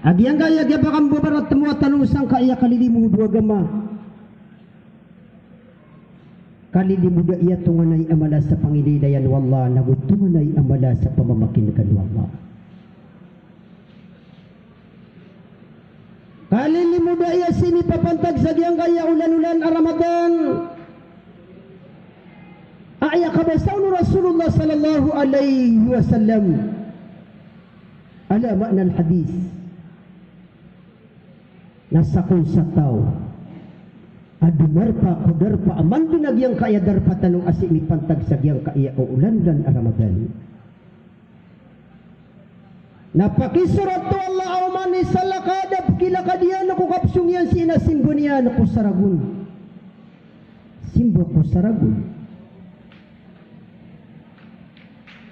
Agiang gaya gaya bakam bebarat temua tanusang kaya kalilimu dua gama. Kali di muda ia tunganai amala sa pangididayan wallah nagutunganai amala sa pamamakinkan wallah. Kali di muda ia sini papantag sa giyang gaya ulan-ulan Ramadan. Aya kabasaw Rasulullah sallallahu alaihi wasallam. Ala makna al-hadis. Nasa kung sa tao. Adumarpa kudarpa aman binagyang kaya darpa tanong asik ni pantag sa giyang kaya o ulan-ulan Ramadan. Napakisurat to Allah auman ni salakada kila kadiyan ako kapsung yan sina simbo niya ako saragun. Simbo ko saragun.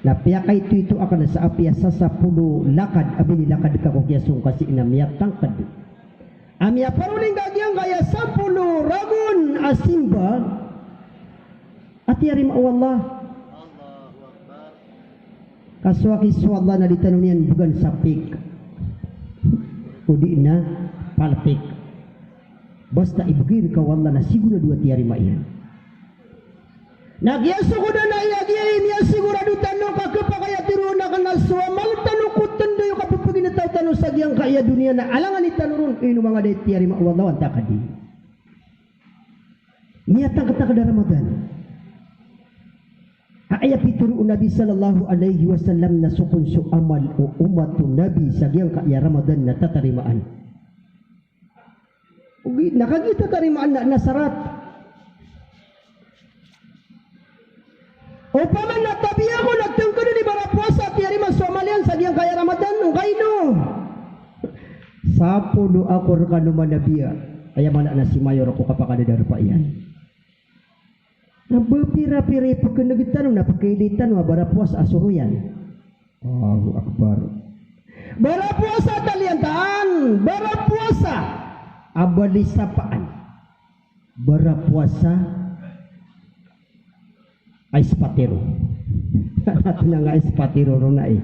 Napiakay itu akan sa apia sa 10 lakad abini lakad ka ko kiasung kasi inamiyak tangkad. Amia paruling gagyang kaya 10 ragun asimba at yarim Allah. Allahu Akbar. Kaswaki swalla na ditanunian bukan sapik. Udi na palpik. Basta ibugir ka wallah na siguro 2 tiari maiyan. Nagyaso ko na naiagiyay niya sigurado tanong kakapakaya tiruna ka na suwamal tanong ko tanda yung kapapagin na tanong sa giyang kaya dunia na alangan ni tanurun ino mga day tiyari ma'uwallawan takadi. Niyatang katakada Ramadan. Aya pituru Nabi sallallahu alaihi wasallam na sukun su amal o umatu Nabi sa giyang kaya Ramadan na tatarimaan. Ugi nakagita tarimaan na nasarat. O paman natabi ako nagtungkod ni bara puasa tiari masomalian sa diyang kaya Ramadan ng kaino. Sapo do ako rekano manabiya. Aya mana na si mayor ako kapakada darpa iyan. Nabapira-pira pagkanagitan na pagkailitan wa bara puasa asuruyan. Allahu Akbar. Bara puasa taliantaan, bara puasa abali sapaan. Bara puasa ais patiro. Nato na nga ais patiro ro na eh.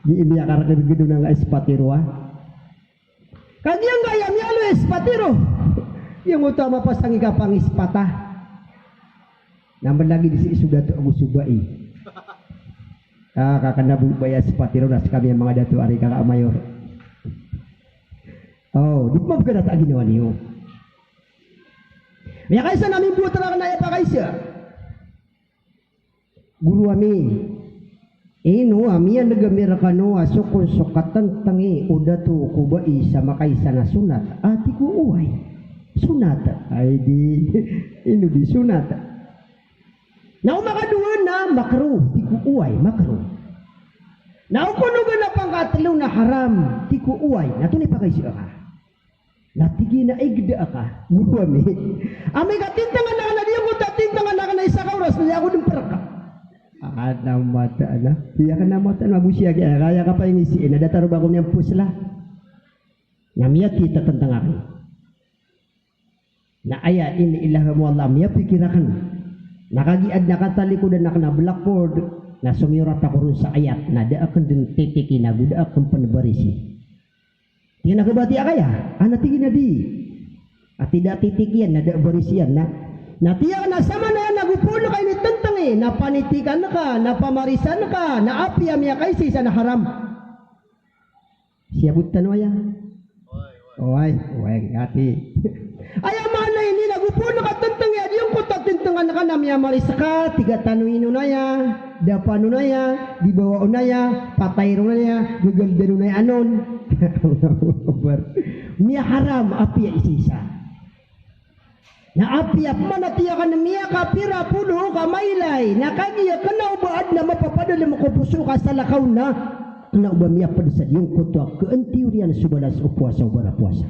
Di imiya karakter gido na nga ais patiro ah. Kanyang gayam niya lo ais patiro. Yung utama pasang ikapang ispata. Naman lagi di si sudah tu Abu Subai. Kakanabu baya patiro nas kami ang mga datu ari kakak mayor. Oh, di pa magkana ta ginawa niyo. May kaysa namin buta na kanaya pa kaysa. Guru ami ino ami ang nagamira kano asukon sukatan tangi udatu kubai sama kaisa na sunat ati ko uway sunat ay di ino di sunat na makaduan na makruh di ko uway makruh na ukunugan na pangkatlo na haram di ko uway nato ni pakaisya ka natigi na igda ka guru ami katintangan na kana diyo ko tatintangan na kana isa ka oras na ako din perka. Ada mata lah. Dia kena mata mabusia kaya kaya kapay ngisiin. Ada taruh bagong yang puslah. Namanya kita tentang aku. Na ayat ini ilahamu Allah. Mia pikirakan. Nakagiad nakatali ko dan nakana blackboard. Na sumirat ako sa ayat. Na da akan din titiki na guda akan penebarisi. Tingin ako bati akaya. Anak tingin na di. At tidak titikian na da barisian na. Natiya na sama na yan, nagupulo kayo ni tentang eh, napanitikan na ka, napamarisan ka, naapiyam niya kayo sa isa na haram. Siya butan mo yan. Oy, ati. Ayaw mana ini, nagupulo ka tentang yan, yung kutak tentangan na ka, namya marisa ka, tiga tanuino na yan, dapano na yan, dibawa na yan, patay na yan, gagaldano na yan, anon. Miya haram, apiya isisa. Na apiap manatiyakan na miya kapira puno kamailay nakagiya ka na ubaad na mapapadala mo ko puso ka sa lakaw na na uba miya padasad yung kutuak keentiurian subalas o puasa o bara puasa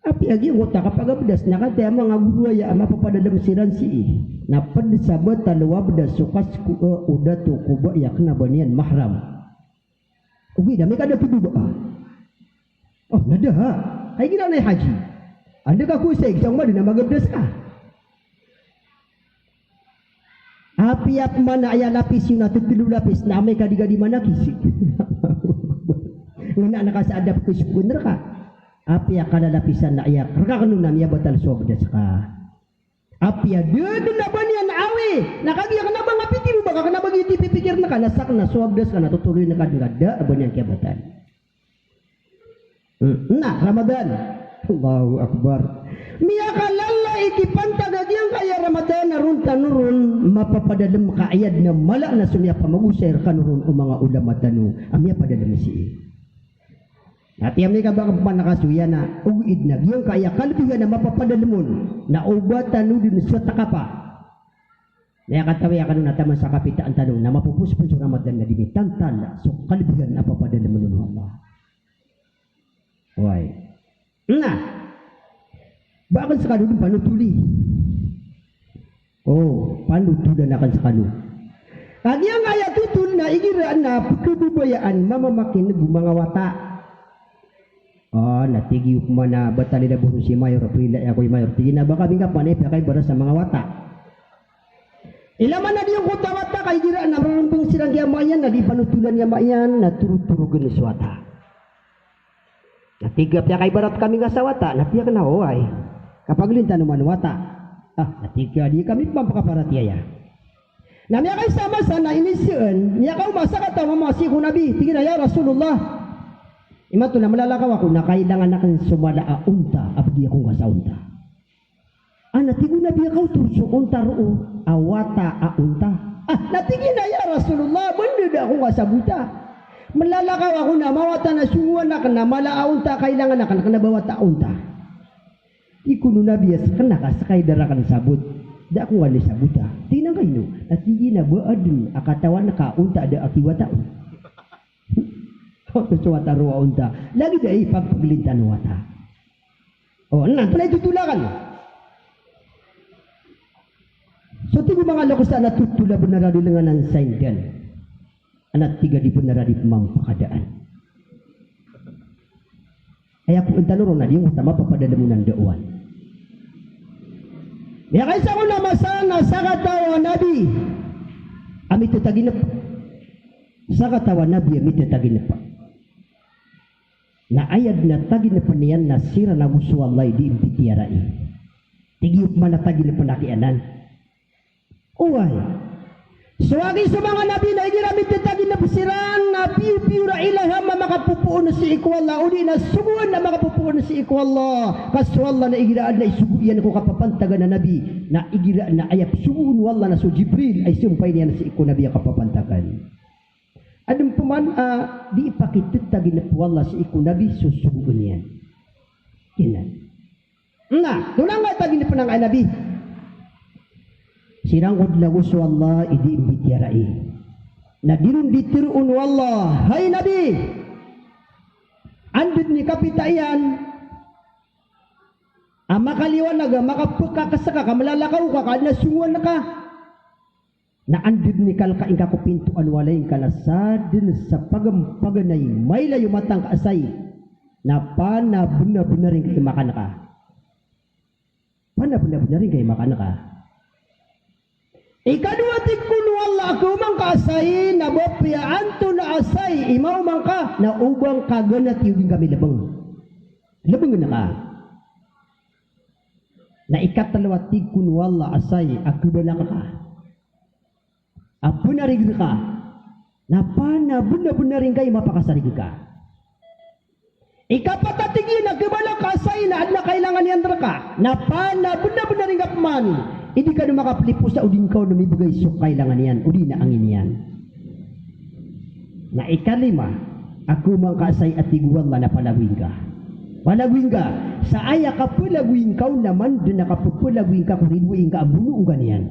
api agi yung kutak kapag abadas nakataya mga guruaya mapapadala mo siransi na padasabat talawa badas sukas udatu kuba yak na banian mahram ugi dami kada tudu ba oh nada ha ay gina na haji. Anda ka kusay, isang mali na magabdas ka. Api ap mana ayah lapis yung natutulu lapis na may kadiga di mana kisik. Nguna nakasadap ko sukun ka. Api akan lapisan na ayak. Raka kanuna miya batal sobdas ka. Api ada na ba niyan awi? Nakagiya ka na ba nga piti mo baka ka na ba pipikir na ka nasak na sobdas ka na tutuloy na kadngada ba niyan kiyabatan. Nah Ramadan. Allahu Akbar. Miya kalala ikipantagagyang kaya Ramadan na ron tanurun mapapadalem ka ayad na mala na sumya pamagusay kanurun o mga ulama tanu. Amya padalem si. At yami ka baka pa nakasuya na ugid na yung kaya kalbigan na mapapadalmon na ubatan din sa takapa. Naya katawi akan nataman sa kapitaan tanong na mapupuspon sa Ramadan na dinitantan so kalbigan na papadalmon ng Allah. Why? Nah, bakit sa kanun panutuli? Oh, panutulan akan sa kanun. Kanyang kaya tutul na igiraan na kebubayaan mamamakin ng mga wata. Natigi ko na batali na buho si Mayor Aprila ako yung Mayor tigi na baka bingka panay kay bara sa mga wata. Ilaman na diyong kota wata kay gira na marumpong silang yamayan na di panutulan yamayan na turu-turugan sa wata. Natigap niya kay barat kami nga sa wata napiya ka na ay kapag linta naman wata natiga di kami pampakaparat yaya. Na niya kay sama sana inisyon niya ka umasa ka tama masih ko nabi tigi na ya Rasulullah. Imato na malalakaw ako na kailangan na kang sumala a unta abdi akong sa unta. Natigo na biya kaw turso unta roo awata a unta. Natigin na ya Rasulullah banda da akong sa buta. Malalakaw ako na mawata na sunguan na kana mala a unta kailangan na kana bawata unta. Ikuno na biya kana ka sakay dara kan sabut. Da ako wali sa buta. Tingnan kayo natigin na baadun akatawan na ka unta ada akiwata. Suwata ruwa unta. Lagi da ipagpaglintan wata. Pala itutulakan. So, tigo mga lakusa na tutula po narado lang ng saingan. Anak tiga di po narado mampakadaan. Ay ako ang tanong na yung utama papadala mo ng daawan. Kaya kaysa ko na masana sa katawa nabi. Amit taginap. Sa katawa nabi, amit taginap. Na ayad na tagi na paniyan na sira na gusto Allah di impitiyarai. Tigiyop man na tagi na panakianan. Uway. So agi sa mga nabi na igiramit na tagi na pasiran na piu-piu na ilaham na makapupuon na si ikwallah. Uli na suguan na makapupuon na si ikwallah. Kaso Allah na igiraan na isuguyan ko kapapantagan na nabi na igiraan na ayap suguan wallah na so Jibril ay sumpay niya na si ikwa nabi ang kapapantagan. Anong puman, di ipakitut tagi na wala si iku nabi susugun yan. Kinan. Tulang nga tagi na panang nabi. Sirang udlago so Allah, idi imbityarai. Na dirun ditiruun wallah, hay nabi. Andun ni kapitayan. Makaliwan na ga, makapagkakasaka ka, malalakaw ka, kada nasunguan na ka. Na andid ni kalka ingka ko pintuan walay kalasadin sa pagampaganay may layo matang kaasay na panabuna-buna rin kay makan ka. Panabuna-buna rin kay makan ka. Ikaduatik kun wala ako mang kaasay na bopya anto na asay imaw man ka na ubang kaganat yung kami labang. Labang na ka. Na ikatalawatik kun wala asay ako ba na ka. Apo na rin ka, na bunda-bunda rin kayo mapakasarig ka. Ikapatatigin na kibalang kasay na adna kailangan yan ka, na bunda-bunda rin ka man, hindi ka na makaplipo sa udin ka na may bugay so kailangan yan, udin na angin yan. Na ikalima, ako mang kasay at tiguan na palagwin ka. Palagwin ka, sa aya ka palagwin ka naman, doon nakapupulagwin ka kung rinwin ka ang bunuong ganyan.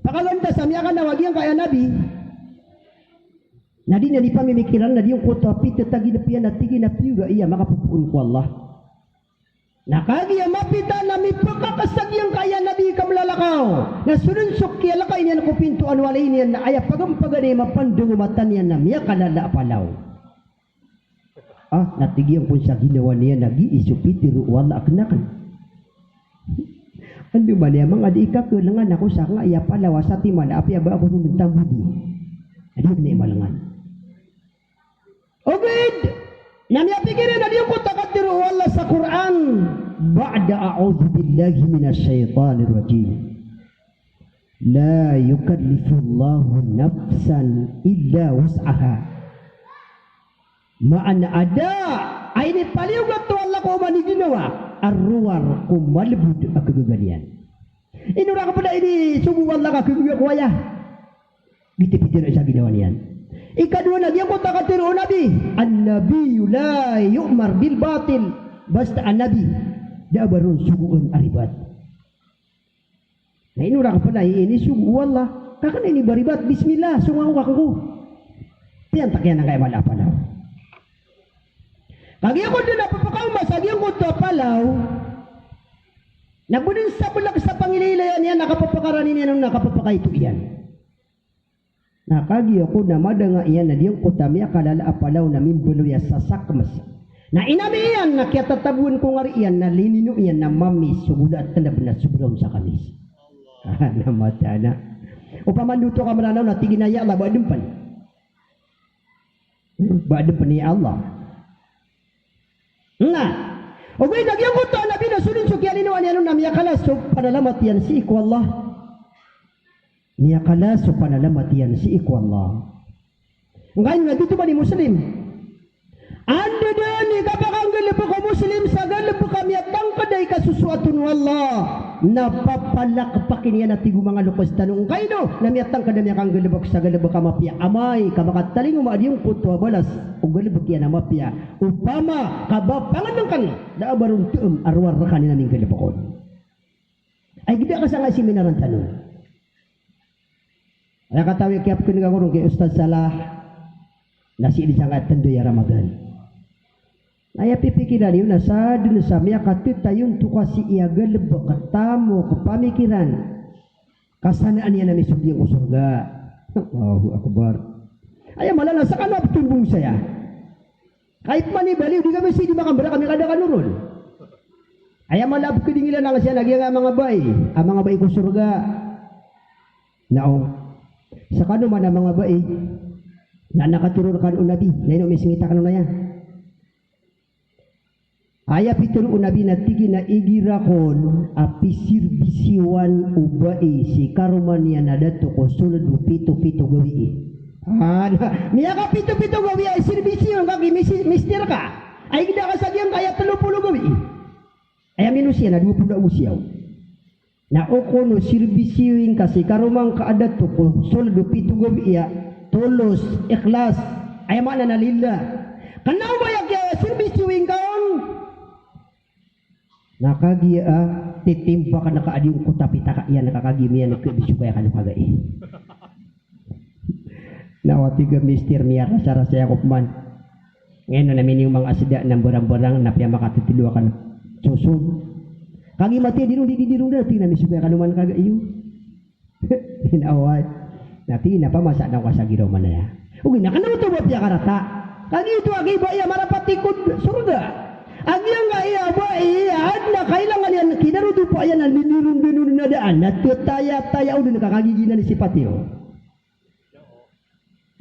Pakalanda sa miya ka na wag yung kaya nabi. Na di na di pamimikiran na di yung koto apit at tagi na piyan at tigi na piyo iya makapupuun ko Allah. Nakagi ang mapita na may pagkakasag yung kaya nabi kamlalakaw. Na sununsok kaya lakay niyan ko pintuan walay niyan na aya pagampaganay mapandungo matan niyan na miya kalala palaw. Natigi yung kung sa ginawa niya nag-iisupitiru wala aknakan. Ando ba niya mga di ikakulangan ako sa nga iya palawa sa timan api ba ako nung nagtambudi. Adi na imalangan. Ogid nami pikirin na diyo ko takadiru wala sa Quran ba'da a'udhu billahi minasyaitanir rajim. La yukallifullahu nafsan illa wus'aha. Ma'ana ada ay ni paliugat to Allah ko man ginawa arruwar ko malbud akagagalian. Inura ka pada ini subuh Allah ka kagagaya ko ya. Bitipidin sa ginawa niyan. Ikadua lagi ang takatiru nabi. An-nabiyyu la yu'mar bil batil. Basta an-nabi da barun suguan aribat. Nah inura ka pada ini subuh Allah. Kakan ini baribat bismillah sungaw ka ko. Tiyan takyan kay malapa na. Kagi ako din napapakaw masagi ang kuto palaw. Nagbudin sa bulak sa pangililayan yan, nakapapakaranin yan ang nakapapakay ito iyan. Nakagi ako na madanga iyan na diyang kutami akalala apalaw namin buloy sa sakmas. Na inami iyan, nakiatatabuan ko nga iyan, na linino iyan na mamis, sumula at tanab na subulong sa kamis. Namata na. O pamanduto ka maranaw na tiginaya Allah, baadumpan. Baadumpan niya Allah. Nah, okay, nagyang ko to nabi na sunin sukyan ino ano na miyakala so panalamat yan si iku Allah. Miyakala so panalamat yan si iku Allah. Ngayon na dito ba ni Muslim? Anda dan ni kapakang galap ko Muslim sa galap kami at tangkaday kasusuatun wallah. Napapalak pakin yan at tigo mga lukas tanong kayo na miyatang kadami kang galabak sa galabak kamapya amay kamakataling umaadiyong kutwa balas o galabak yan amapya upama kabapangan ng kan daabarong tuum arwar na kanina naming galabakon ay gida ka sa nga seminaran tanong ay katawi kaya ko nagagurong kay Ustaz Salah nasi di sangat tendo ya Ramadan. Naya pipikiran yun na sa dun sa miya katitayon to kasi iagalab katamo kapamikiran kasanaan yan na may subyang ko surga. Allahu Akbar. Ay malala sa kanap tumbong saya. Kahit manibaliw di kami sidi makambara kami kada kanurol. Ay malab ko dingilan lang siya lagi ang mga bay ko surga. Naong sa kano man ang mga bay na nakaturur kan unabi na ino may singita kanu na yan. Aya pitulu unabi na tigi na igirakon apisir bisiwan ubai si karumania na dato ko sulod pito gawi. Niya ka pito gawi ay sirbisiyon kagi mister ka. Ay gida ka sagyang kaya 30 gawi. Ay minusia na 20 usiyaw. Na oko no sirbisiyon kasi karumang kaadato ko sulod pito gawi ya tolos ikhlas ay mana na lillah. Kanaw ba ya sirbisiyon kaon? Nakagia titimpa ka nakaadiyong ko tapi taka iyan nakakagimiya nagkabisyo kaya ka nakagai. Nawati ka mister niya rasara saya kopman. Ngayon namin yung mga asida ng barang-barang na piya makatitiluwa ka susod. Kagi mati dirung dati na misyo kaya ka naman kagaiyo. Tinawad. Nati na pa masa daw ka sa giraw man na ya. Ugi na kanaw to ba piya karata. Kagi ito agi ba iya marapatikod surga. Agyang nga iya ba iya na kailangan yan kinarudo po ayan ang binurun na daan natutaya-taya o doon nakakagiginan ni si Patio.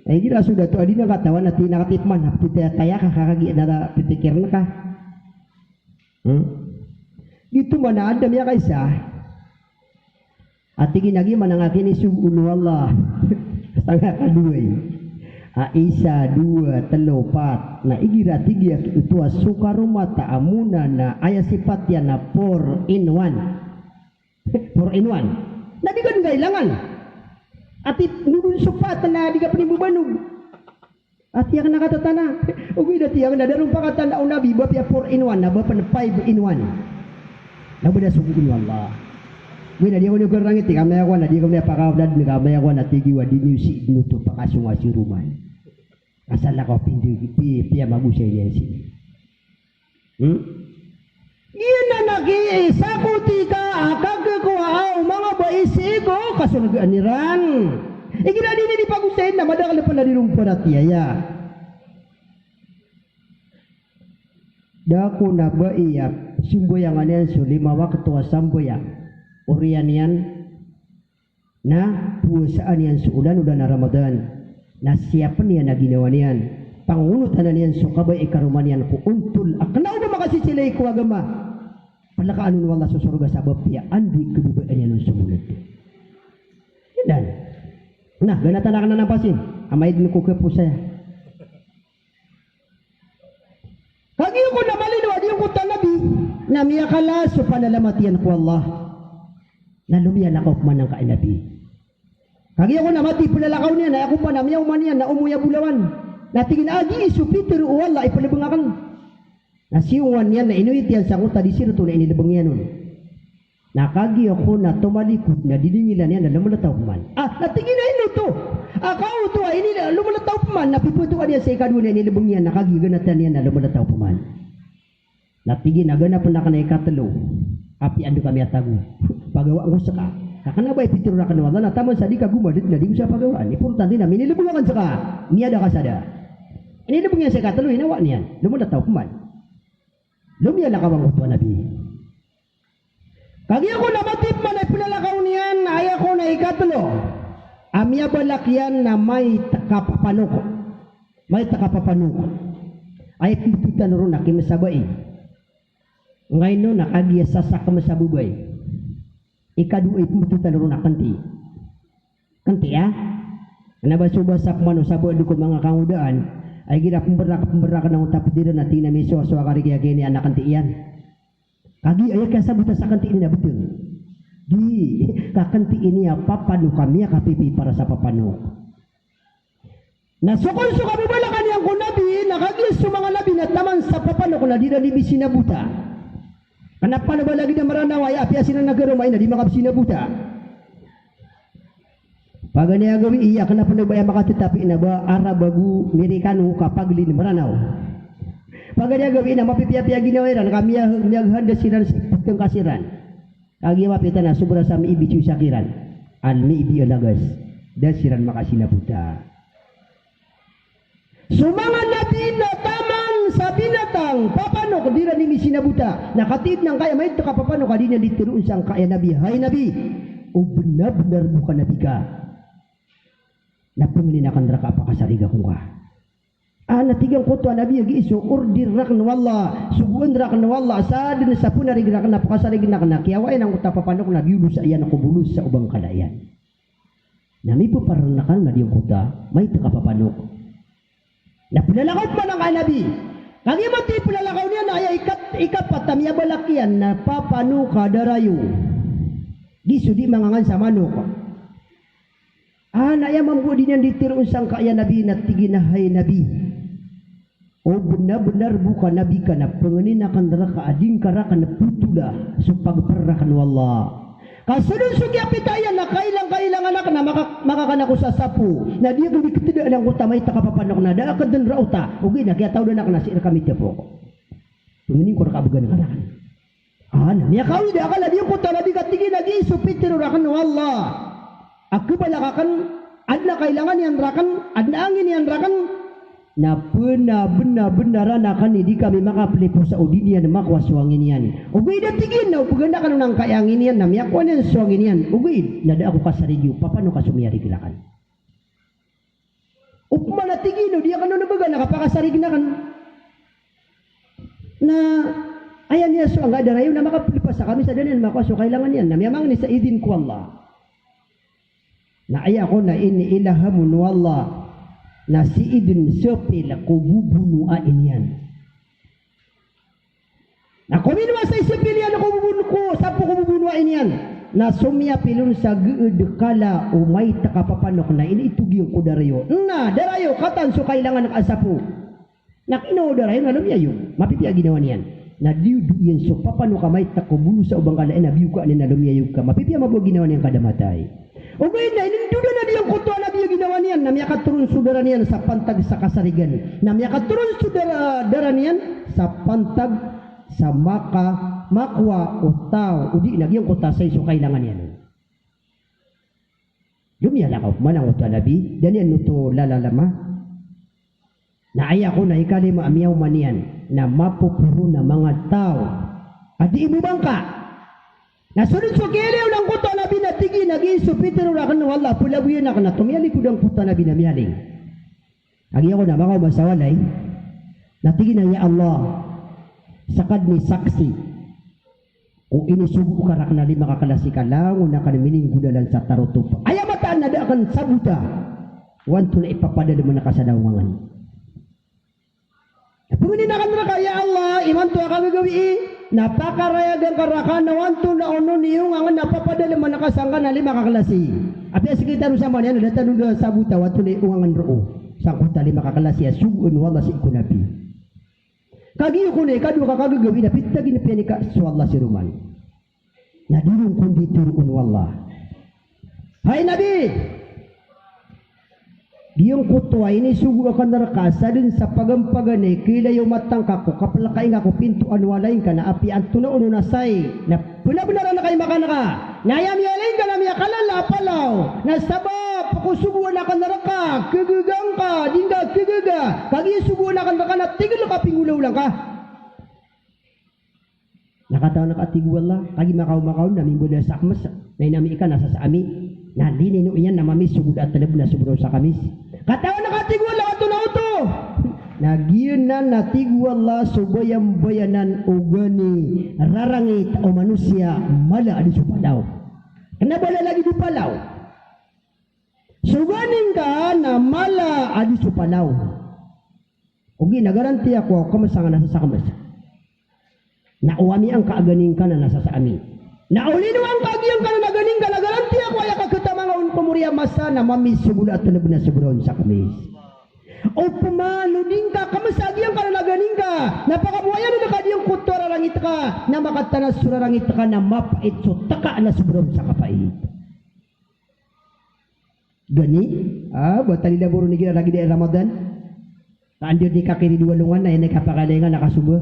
Ay gira sudah to adi na katawan at nakatipman natutaya-taya kakakagian na pipikir na ka. Dito man na adam ya kaysa at ginagi man ang akin isugulo Allah tanga kaduay. Isa, 2, 3, 4 na igira tiga itu sukarumata amuna na aya sifat yan na 4 in 1 4 in 1 na di ka kailangan at nudun supat na di ka panibubanog at yan nakatatana uwi dati yan na darong pakatan na unabi ba piya 4 in 1 na ba pan 5 in 1 na ba na sugulo Allah Wih, na di ko nyo kerangit, kami ako na di ko nyo pakawdad, kami ako na tigiwa di nyo si inuto pakasungwa si Ruman. Asal ako piya magusay niya sini. Gina nag-iisa ko tika, kagkakuha, mga baisigo, kasunag aniran. Gina din di pagusay na, madakal pa na rinumpo na tiyaya. Dako na ba iya, simboyang aniyan so, 5 ketua samboyang. Urian yan na puasaan yan sa ulan na Ramadan na siapa niya na ginawa niyan pangunutan niyan so kabay ikarumanian ko untul akna ba makasisilay ko agama palakaan nun wala sa surga sa bapya andi kedubaan niya nun sumunod dan nah ganatan na ka na napasin amay din ko kepo saya kagi ko na malinaw di ko tanabi na miyakala so panalamatian ko Allah na lumiyalakaw man ng kainabi kagi ako na mati pinalakaw niya na ako pa na miyaw man yan na umuya bulawan na tingin adi isupiter o wala ipalabangakan na siungan yan na inuit yan sa kuta di sirto na inilabang yan nun nakagi ako na tumalikod na didingilan yan na lumalataw man na tingin na ino to akaw to ini lumalataw man napiputuan yan sa ikadwa na inilabang yan nakagi ganatan yan na lumalataw man natigin na ganapan na ka na ikatalo api ando kami atago pagawa ko saka kakana ba ipitiro na kanawala na taman sa di ka gumadit na di mo siya pagawaan importante na minilabungan saka niya da kasada inilabung yan sa ikatalo hinawa niyan lumalataw man lumiya na kawang utwa nabi kagi ako na matip man ay pinalakaw niyan ay ako na ikatalo amya balakyan na may takapapanok ay pitutan ron na kimasabay ngayon no nakagiya sasak kamasabubay ikaduay pitutan ron na kanti ya nabasubasak mano sabo ko mga kangudaan ay gira pemberak ng utap dira na tina miso so kari kaya kini anak kanti iyan kagi ay kasabuta sa kanti ini na betul di kakanti ini apa panu kami kapipi para sa papanu na sukon suka bubalakan yang ko nabi nakagis sa mga nabi na taman sa papanu ko na dira ni sinabuta kenapa na ba lagi na maranaw ay api asin na nagarumay na di makapsinabuta pagani agawi iya kenapa na ba ay makatitapi na ba arabagu Amerikano kapag lin maranaw pagani agawi na mapipiya-piya ginawiran kami handa siran pagkang kasiran kagi mapita na sobra sa mi ibicu sakiran almi ibi alagas dasiran makasinabuta sumangan nabi na taman sa binatang papanok dira ni sinabuta nakatid ng kaya may taka papanok adina ditiruon sang kaya nabi hay nabi o benar-benar bukan nabi ka napumili na kandra ka apakasariga kong ka natigang ko to nabi agi iso ordir rak na wala suguan rak na wala sa din sa punarig rak na apakasarig na kanakiyawain ang utapapanok na biulo sa iyan ako bulus sa ubang kalayan nami po paranakan na diyong kuta may taka papanok na pinalakaw pa ng nabi kagi mati pinalakaw niya na ay ikapat tamya balakyan na papano ka darayo di sudi mangangan sa manok na iya mambudi niyan ditiroon sang kaya nabi na tiginahay nabi o benar-benar bukan nabi ka na pengenin akan neraka ading karaka na putula supagperakan wallah kasunod sugya pitayan na kailang anak na makakanak sa sapu na dia kung dikitidaan ang utamay takapapanok na daakad din rauta ugi na kaya tao na nakasir kami tiyapo ko tuminin ko rakabagan ng anak niya kawin na akala diyo puta na di katigin nag isupitiro rakan wallah aku balakakan adna kailangan yan rakan adna angin yan rakan na benar-benaran akan di kami makapelipo sa udinian makwaswangin yan ugay na tigin na upaganda ka nang kayangin yan na miyakwan yan swangin yan ugay nada ako kasarigyo papano ka sumiyari kilakan upma na tigin di ka nung nabaga nakapakasarig na kan na ayan niya so ang adarayo na makapelipo sa kami sa danin makwaswa kailangan yan na miyamang ni sa idin ko Allah na ay ako na iniilahamun wallah na si Ibn Sopil kububunuain yan. Na kuminwa sa isipil yan ko, sapo kububunuain yan. Na sumya pilon sa geedekala umay takapapanok na iniitug yung kudarayo. Na, darayo, katan so kailangan ng asapo. Nakino darayo na lumiyayo. Mapipiya ginawa niyan. Na diudu yan so papano ka may takubulu sa ubang kalain na biyu ka na lumiyayo ka. Mapipiya mabuo ginawa niyan kadamatay. Ugay na, ininduda na diyang kutuan na biyo ginawa niyan, na miyakaturun sudara niyan sa pantag sa kasarigan, na miyakaturun sudara niyan sa pantag sa makwa o tao, udi na diyang kuta sa iso kailangan niyan. Lumiyala ka, manang kutuan na biyo, dan yan nuto lalalama, na ay ako na ikalima amiyaw maniyan, na mapupuro na mga tao, at di ibubang ka, nasunod so kelew ng kuta na binatigi nag-iso pitero na kan wala pulabuyan na kana tumiyali ko ng kuta na binamiyaling Agi ako na baka masawalay. Natigin na ya Allah sakad ni saksi. Kung inisugo ka rak na lima kakalasi ka lang, una ka namining gudalan sa tarutupa. Ayaw mataan na da akan sabuta. Wanto na ipapadala mo na ka sa dawangan. Puminin na ka na kaya Allah, iman to ka gagawi. Napakarayagan karakan na wanto na ono niyong ang napapadala mo na kasangka na lima kakalasi. Api sekitar sama niya, nadatang na sabuta, wanto na iungangan roo. Sangkuta lima kakalasi, sugun wala si ikunapi. Kagi ko ne kadu ka kagagawi na pitta gini piani ka swalla si ruman. Na dirung kundi turun wallah. Hai Nabi. Diyong kutwa ini sugu akan neraka din sa pagampagane kila yung matang kako kapalakain ako pintuan walain ka na api antuna uno nasay na benar-benar na kayo makanaka na yam-yalain ka na miya kalala palaw na sabab pakusuguan akan neraka kegegang ka dingga kegega kagi suguan akan neraka na tigil ka pingulaw lang ka nakataon nakatigwal la kagi makaw na mimbola sa akmas na inami ikan nasa sa ami na linino iyan na mamis sugud at talab na sugud sa kamis kataon nakatigwal la ato na uto nagyun na natigwal la subayang bayanan ugani rarangit o manusia mala adi supalaw kenapa lagi di palaw suganing ka na mala adi supalaw ugi nagaranti ako kamasangan nasa sa kamis na uwami ang kaaganing ka na nasa sa amin na ulino ang kaagiyang ka na naganing ka nagaranti ako ay kakatamangaon pumuriya masa na mamis subula at tanab na suburon sa kamis o pumano din ka kamasagiyang ka na naganing ka napakabuhayan na nakadiyang kutora rangit ka na makatanas surarangit ka na mapait so taka na suburon sa kapait gani buatan nila buro ni gina lagi di Ramadan kaandir ni kakiri duwalungan na yan ay kapakalingan nakasubo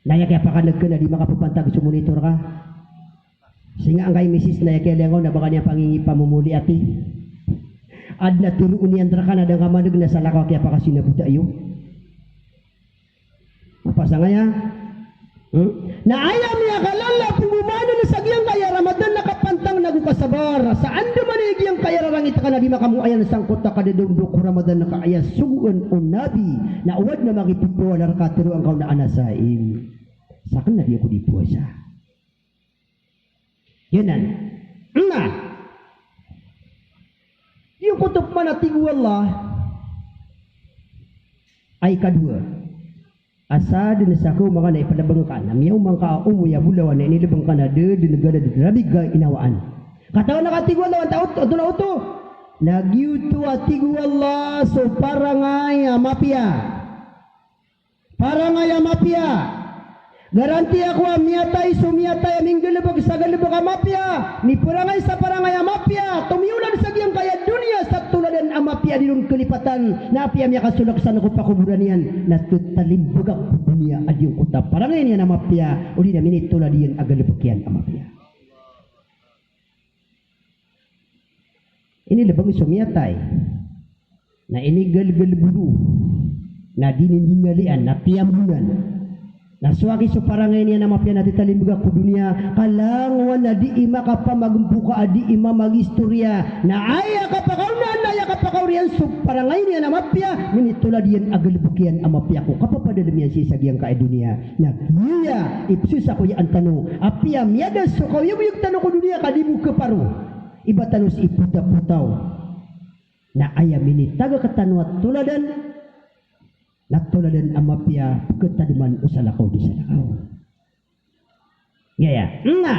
naya kaya pakalag ka na di makapapantag sa monitor ka singa ang kay misis naya kaya lengaw na baka niya pangingi pamumuli ati ad na tiruun niyan ka na dang kamanag na salakaw kaya pakasinabuta iyo mapasa nga ya na ayaw niya kalala pumumano na sagyang kaya Ramadan nakapantang nagukasabar saan naman igiyang kaya rarangit ka na di makamuayan sangkot na kadadundok ko Ramadan na kaaya suguan o nabi na uwad na makipipo na rakatiro ang kaw na anasaim sakan na di ako di puasa yanan nga yung kutub manatigwala ay kadua asa din sa ko mga na ipadabang ka na miyaw mga ka ya bulawan na inilabang ka na de negara de rabig ga inawaan kataw na katigwala ito na uto nagyuto atigwala so parangay mafia garanti ako miyatay sumiyatay aming galubog sa galubog mafia ni parangay sa parangay mafia tumiulan sa giyang kaya dunia sa tuladan mafia dilong kelipatan na apia miya kasulaksan ako pakuburan yan na tutalimbog ang dunia adyong utap parangay niya na mafia uli na minit tulad yan agalubog yan mafia ini lebang sumiyatay na inigal-galbulu na dinindingalian na tiyamunan nasuwagi so parangay niya na mapya natin talimbaga ko dunia kalangwan na di ima ka pa magumpuka di ima magistorya na aya ka pa kaunan na aya ka pa kauriyan so parangay niya na mapya minitulad yan agalbukyan ang mapya ko kapapadala miyan si sagyang ka dunia na iya ipsus ako yan tanong apya miyadas so kau yung tanong ko dunia kadibu ke paru iba tanong si iputa-putaw na aya minitaga katanuat tuladan natuladan amapya ketadiman usalakaw di salakaw. Gaya. Nga.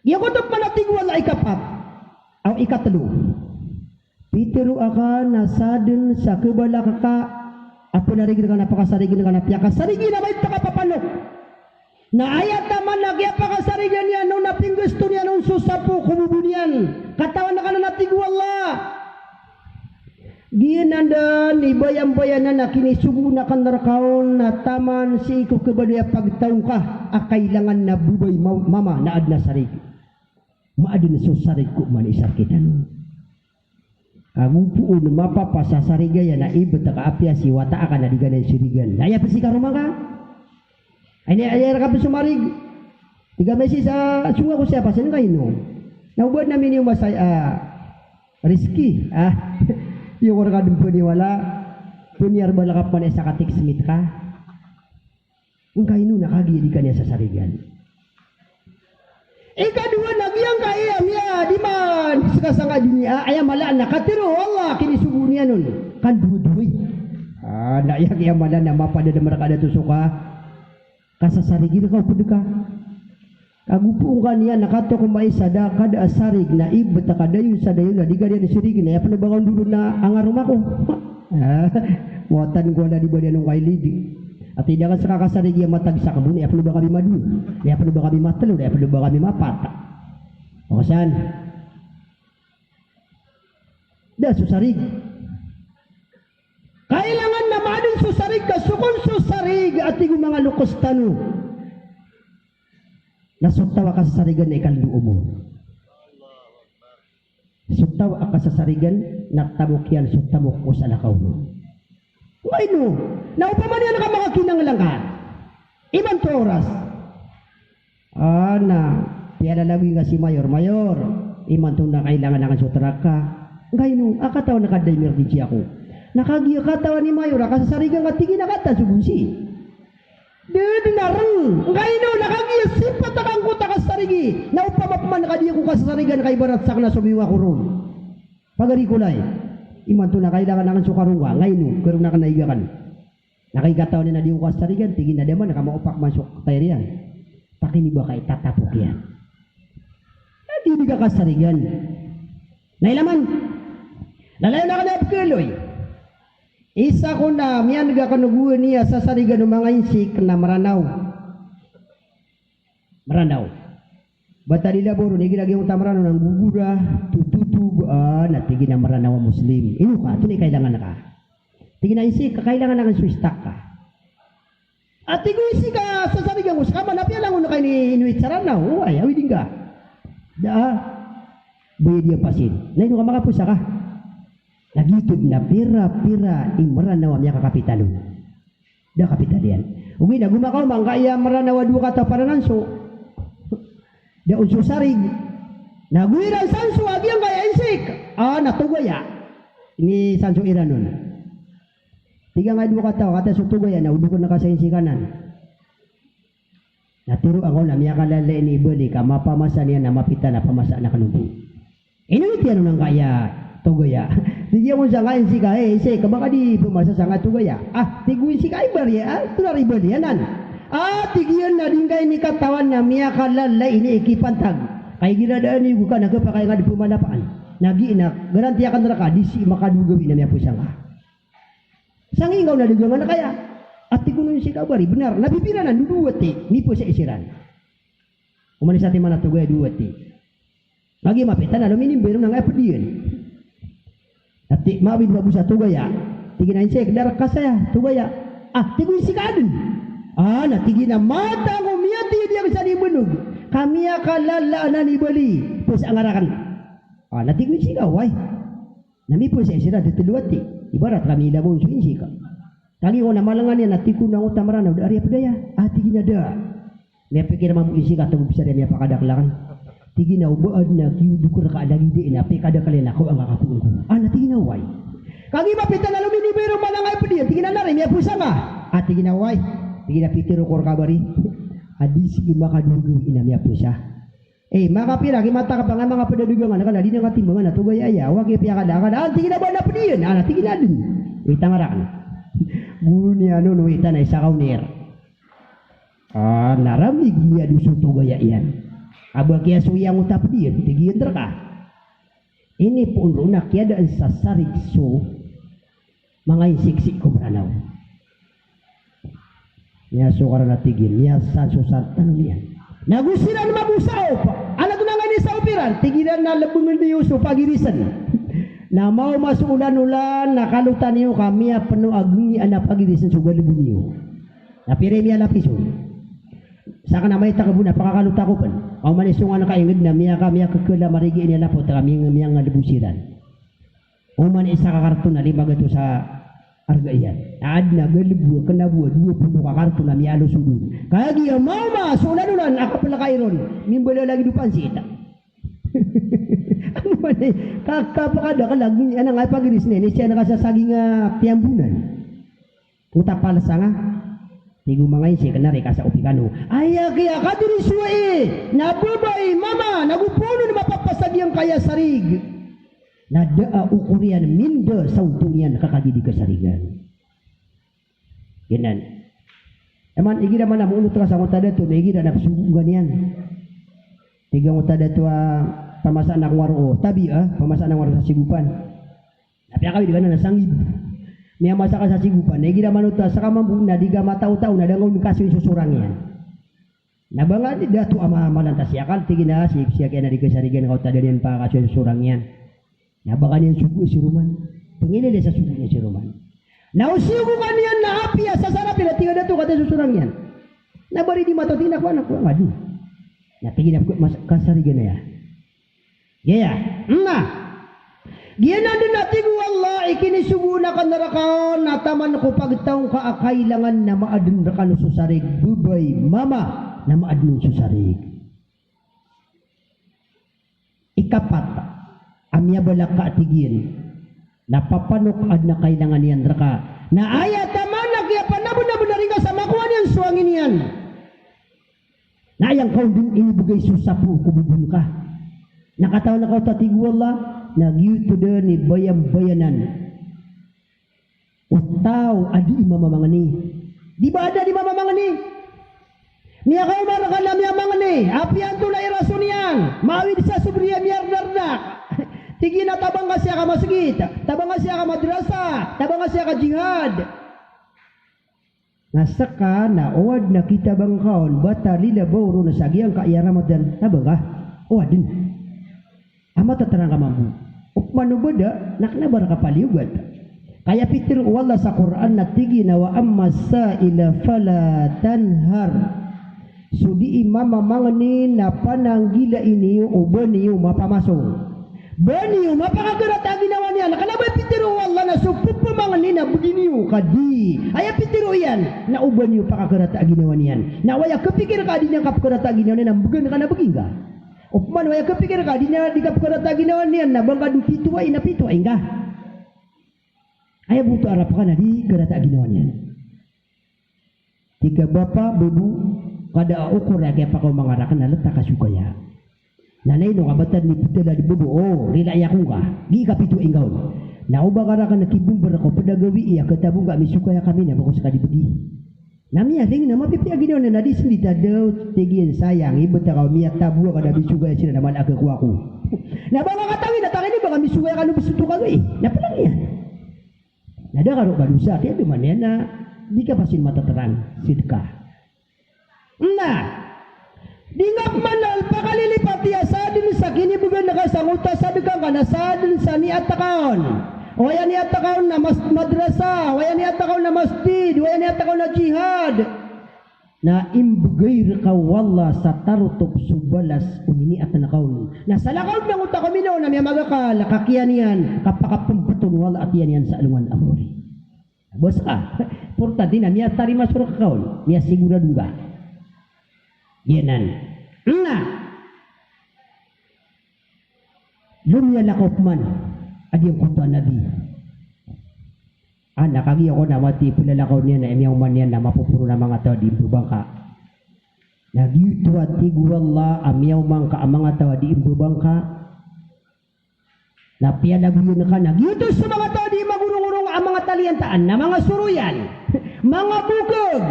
Iya ko ito panatigwal ay kapat. Aw ikatalo. Pitiro aka nasadin sa kebala kaka at pinarigin ka napakasarigin ka napya kasarigin na may pakapapalok. Na ayat naman nagya pakasarigin niya nung napinggusto niya nung susapo kumubunian. Katawan na ka na natigwal la. Ginandan ibayang-bayanan na kinisugo na kandarakaon na taman si iko kabadaya pagtaong ka akailangan na bubay mama na ad na sarig maad na so sarig ko man isar kita no kagupuon mapapasa sarigaya na ibet ka apya si wata ka na diganan sirigan naya pa si karuma ka ay ayar ka pa sumarig tiga meses sa sunga ko siya pa sino kayo no naubad namin yung masay risky Yung orang kadang paniwala, punyar balakap man sa katik smith ka. Ang kaino nakagirikan niya sa sarigan. Ikadua nagyang kaiyam ya, di man. Sakasanga dunia, ayam malaan nakatiro, Allah, kinisubo niya nun. Kan duduy. Nayak yang malaan na mapada na mereka ada tusuka. Kasasarigin ka, pwede ka. Kagupung ka niya, nakato kumay sada kada asarig na ibet na kadayo sa dayo na di ka niya nasirigin na yapang nabangon dulu na ang arum ako. Muatan ko na di ba niya nung kailidi. At hindi ka sa kakasarig yung matagsa ka muna, yapang ba kami madu, yapang ba kami matalo, yapang ba kami mapata. O saan? Da, susarig. Kailangan na maadong susarig ka, sukon susarig at yung mga lukos tano. Nasuktawa ka sa sarigan na ikaloo mo. Suktawa ka sa sarigan, naktabok yan, suktabok mo sa lakaw mo. Why no? Naupaman yan ka makakinang lang ka. Iman to oras. Piyala lagi nga si Mayor. Mayor, iman to na kailangan na sutra ka. Ngayon no, akatawa nakadaimer di siya ako. Nakagiya katawa ni Mayor, akasasarigan ka tingin nakata sugunsi. Dede narang. Ngayon no, nakagiya simpat akang kuta kasarigi. Naupamapaman nakadiya ko kasasarigan kay barat sak na sumiwa ko ron. Pagari kulay. Iman to na kailangan nakan sukarunga ngayon no, karon na kanaigakan. Nakikataw ni na diyo kasarigan, tingin na naman nakamaupak masuk tayo riyan. Pakini ba kay tatapok yan? Hindi ka kasarigan. Nailaman. Lalayo na ka na apkeloy. Isa ko na, miyan nagkakanuguan niya sa sarigan ng mga insik na maranaw. Maranaw. Bata nila boro, nigilagi yung tamarano ng gugura, tututub, natigin na maranaw ang Muslim. Ino ka, ito na kailangan na ka. Tigin na insik, kailangan na kang swistak ka. At tigo insik ka sa sarigan mo, saka manapya lang uno kayo ni Inuit Saranaw. Ay, awidin ka. Buhay diya pasin. Naino ka makapusa ka. Nagitod na pira-pira imranaw ang kakapitalon. Da kapital yan. Ugi na gumakaw man kaya maranaw dua kata parananso. Da unso sarig. Naguiran sanso agi ang kaya insik. Natugaya. Ini sanso iranon. Tiga nga dua kata sutugaya na udukon na ka sa insikanan. Naturo ako na miya kalala ni ibali ka mapamasa niya na mapita na pamasa na kanumpo. Inuit yan nang kaya tugaya. Tiga mo sa kain si kaya say kabaka di pamasa sa nga tugaya. Tiguin si kaya bari tulari ibali yanan. Tigiyan na din kay ni katawan na miya kalala ini ikipantag. Kay ginadaan ni buka nagpakay nga di pumanapaan. Nagi na garanti akan neraka di si makadugawi na niya pusang ka. Sangingaw na dugangan na kaya. At tigunon si kabari benar nabipiranan duduwati nipo sa isiran. Umanis ati mana tugaya duwati. Lagi mapitan ano minim bero nang apdian. Ati mawid babusa tugaya. Tiginain siya kadar kasaya tugaya. Tiguin si kadun. Natigina mata ko miyati dia bisa dibunuh. Kami akalala na nibali pus angarakan. Natiguin si kawai. Nami po sa isiran dituluwati. Ibarat kami ilabon sa insika. Kali ko na malangan yan, natikun na utang maranaw, dari apa daya? Tigin na da. May pikir naman mo isi ka, itong bisa niya pakadaklakan. Tigin na ubaad na, kiudukur ka alagi di na, pikadakalin ako ang kakapuun ko. Natigin na way. Kagi mapitan na luminibero malangay pa diyan, tigin na narin, may pusa nga. Tigin na way. Tigin na pitiro kor kabari. Adi sige makadugo ina may pusa. Makapira, kimata ka pa nga mga padadugangan, nakala, di na nga timbangan, natugay aya, wag ipiyakadakan. Tigin na ba na pa diyan? Tigin na din. Wait, tangarakan. Guru ni ano nuita na isa kaunir. Naramig niya dusuto gaya iyan. Aba kaya suyang utap dia, tigiyan terka. Ini pun runak ya daan sa sarigso mga insiksi ko branaw. Niya sukar na tigin, niya sa susartan niya. Nagusiran mabusaw pa. Alam ko na nga ni sa operan, tigilan na labungan ni Yuso pagirisan. Na mau masuk ulan-ulan nakalutan niyo kami penuh agni anak pagi di sensugal libu niyo. Na piremia lapiso. Saka na may takabuna pakakaluta ko pan. Ang manisungan na kaingid na miya kami kakula marigi ini lapot kami nga debusiran. Uman isa ka karton na lima gato sa arga iyan. Ad na galibu kena buat 20 ka karton na miya sudun. Kaya giya mau masuk ulan-ulan ako pala kairon. Mimbala lagi dupan sita. Ano man Kakak pakada ka lagi ana nga pagiris ni siya nakasasagi nga tiambunan. Utak pala nga. Tigo mangay siya kanari kasa upikano. Aya kaya kadiri suwai nabubay mama nagupuno na mapapasagi ang kaya sarig. Nadaa ukurian minda sautunian kakagidi kasarigan. Ginan. Eman igi naman na muunot ka sa ngutada to, igi na nakasugugan yan. Tiga ngutada to pamasaan ng waro, tabi pamasaan ng waro sa sigupan. Tapi kami di kana nasanggib. Miya masa ka sa sigupan, igi naman uta sa kamambun na diga matao-tao na dangon kaso susurang yan. Nabangan di dato ama malantas yakal tigi na siya kaya na di kasarigan kau tada diyan pa kaso susurang yan. Nabangan yan sugu si Ruman. Pengini dia sa sugu niya si Ruman. Nausiubukan yan na api sa sarap na tiga dato kata susurang yan. Nabari di mata tinak anak ko ngadu. Na tingin na mas kasarigan na ya. Gaya. Nah. Giyan na din natin Allah ikinisugo na kanarakaon na taman ko pagtaong kaakailangan na maadun na kanu susarig bubay mama na maadun susarig. Ikapat amya balak ka atigin napapanok ad na kailangan yan raka na ayat taman na kaya panabon-nabon na rin ka sa makuha niyan suwangin yan. Na ayang kau din inibugay susapu kububun ka. Nakatawa na kau tatigu Allah nagyuto din ni bayam-bayanan. Utaw adi imamamangani. Di ba ada di mamamangani? Niya kau marakan na miyamangani. Apian tulay rason yan. Mawid sa subriya miyar dardak. Tigi na tabang ka siya ka masjid. Tabang ka siya ka madrasa. Tabang ka siya ka jihad. Nasaka na uwad na kita bangkaon bata lila bawro na sagyang kaya Ramadan tabang ka uwad din amat terang mampu upmanu beda nakna baraka paliugat kaya pitir wala sa Quran na tigi na wa amma sa'ila fala tanhar sudi imama mangani na pananggila ini ubani mapamasong bani mapakagerat aginawan yan kanabay pitiro wala na supup mangani na begini kadi aya pitiro yan na ubani pakagerat aginawan yan na waya kepikir kadinya kapkerat aginawan yan bugan kana begingga upman waya kepikir kadinya di kapkerat aginawan yan na bangka pituai na pituai enggak aya butuh arap kana di gerat aginawan yan tiga bapak bebu kada ukur ya kaya pakau mangarakan na letak kasukaya nanay no kabatan ni putela di bubu oh rila ya kunga gi kapitu enggaw na ubagara kan nakibumber ko pedagawi iya ketabung gak misuka ya kami na bagus sekali begi nami aling nama pipi agino na nadi sendi tadau tegian sayang ibu takau mia tabu kada misuka ya sira naman aga kuaku na banga katawi na takini baka misuka ya kanu bisutu kawi na pelang ya nada karo badusa kaya di mana na di kapasin mata terang sidkah nah dingap manal pakalilipat ya sadin sakini bugan nakasanguta sadikang kana sadin sa niat takaon waya niat takaon na madrasah waya niat takaon na masjid waya niat takaon na jihad na imbugay ka wala sa tarutok subalas umini at nakaon na salakaw ng utak kami na miya magakal kakiyan yan kapakapumputun wala at yan sa alungan amori bos porta din na miya tari masuro kakaon miya sigurado ba yenan nah lumya lakopman adi yung kutuan nabi nakagi ako na mati pulalakaw niya na emyang man yan na mapupuro na mga tao di imbubangka nagyuto at tiguwala amyaw mangka ang mga tao di imbubangka na piyalaguyo na ka nagyuto sa mga tao di magurong-urong ang mga taliantaan na mga suruyan mga bukog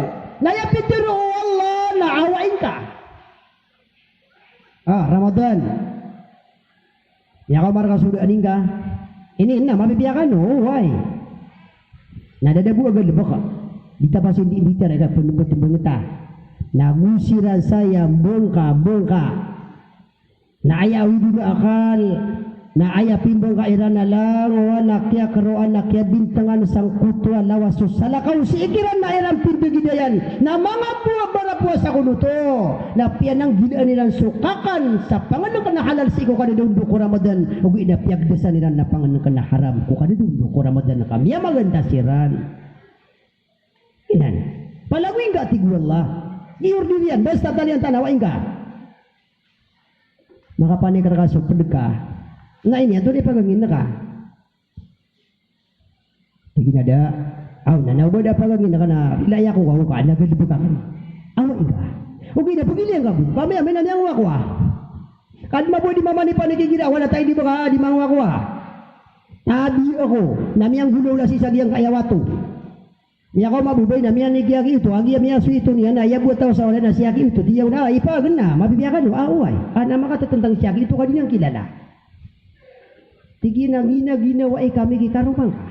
nayapitiro Allah na awain ka Ramadan ya kamar ka sudah aning ka ini na mabibiyakan why nadadabu agad lebaka ditapasin di bitar agad penubet-penubeta nagusiran saya bongka na ayawi juga akal na aya pimbong ka irana lang anak ya karo anak ya bintangan sang kutwa lawas salakaw si ikiran na iran pindagidayan na mga buwa bara puasa kuno to na pianang gidaan nilang sukakan sa panganong ka na halal si ko kanidundo ko Ramadan ug inapyagdasan nilang na panganong ka na haram ko kanidundo ko Ramadan na kami maganda siran inan palawing ka tigwala iurdirian basta talian tanawain ka makapanig ka sa pedekah Nah ini ato ni pagangin na ka. Tingin ada, na ba da pagangin na ka na ilaya ko ka na galibukan. Awak ika. Okay na pagili ang kabu. Kami amin na niyang wakwa. Kad mabuhay di mama ni panikigila wala tayo di ba di mga wakwa. Tabi ako, nami ang gulo la si sagyang kayawato. Niya ko mabubay na miya nigiyagi ito, agi miya suito niya na iya buat tao sa wala na siyagi ito, diyaw na, ipagan na, mabibiyakan no, away. Na makatatandang siyagi ito kanina ang kilala. Tigi na ginawa kami kikarumang ka.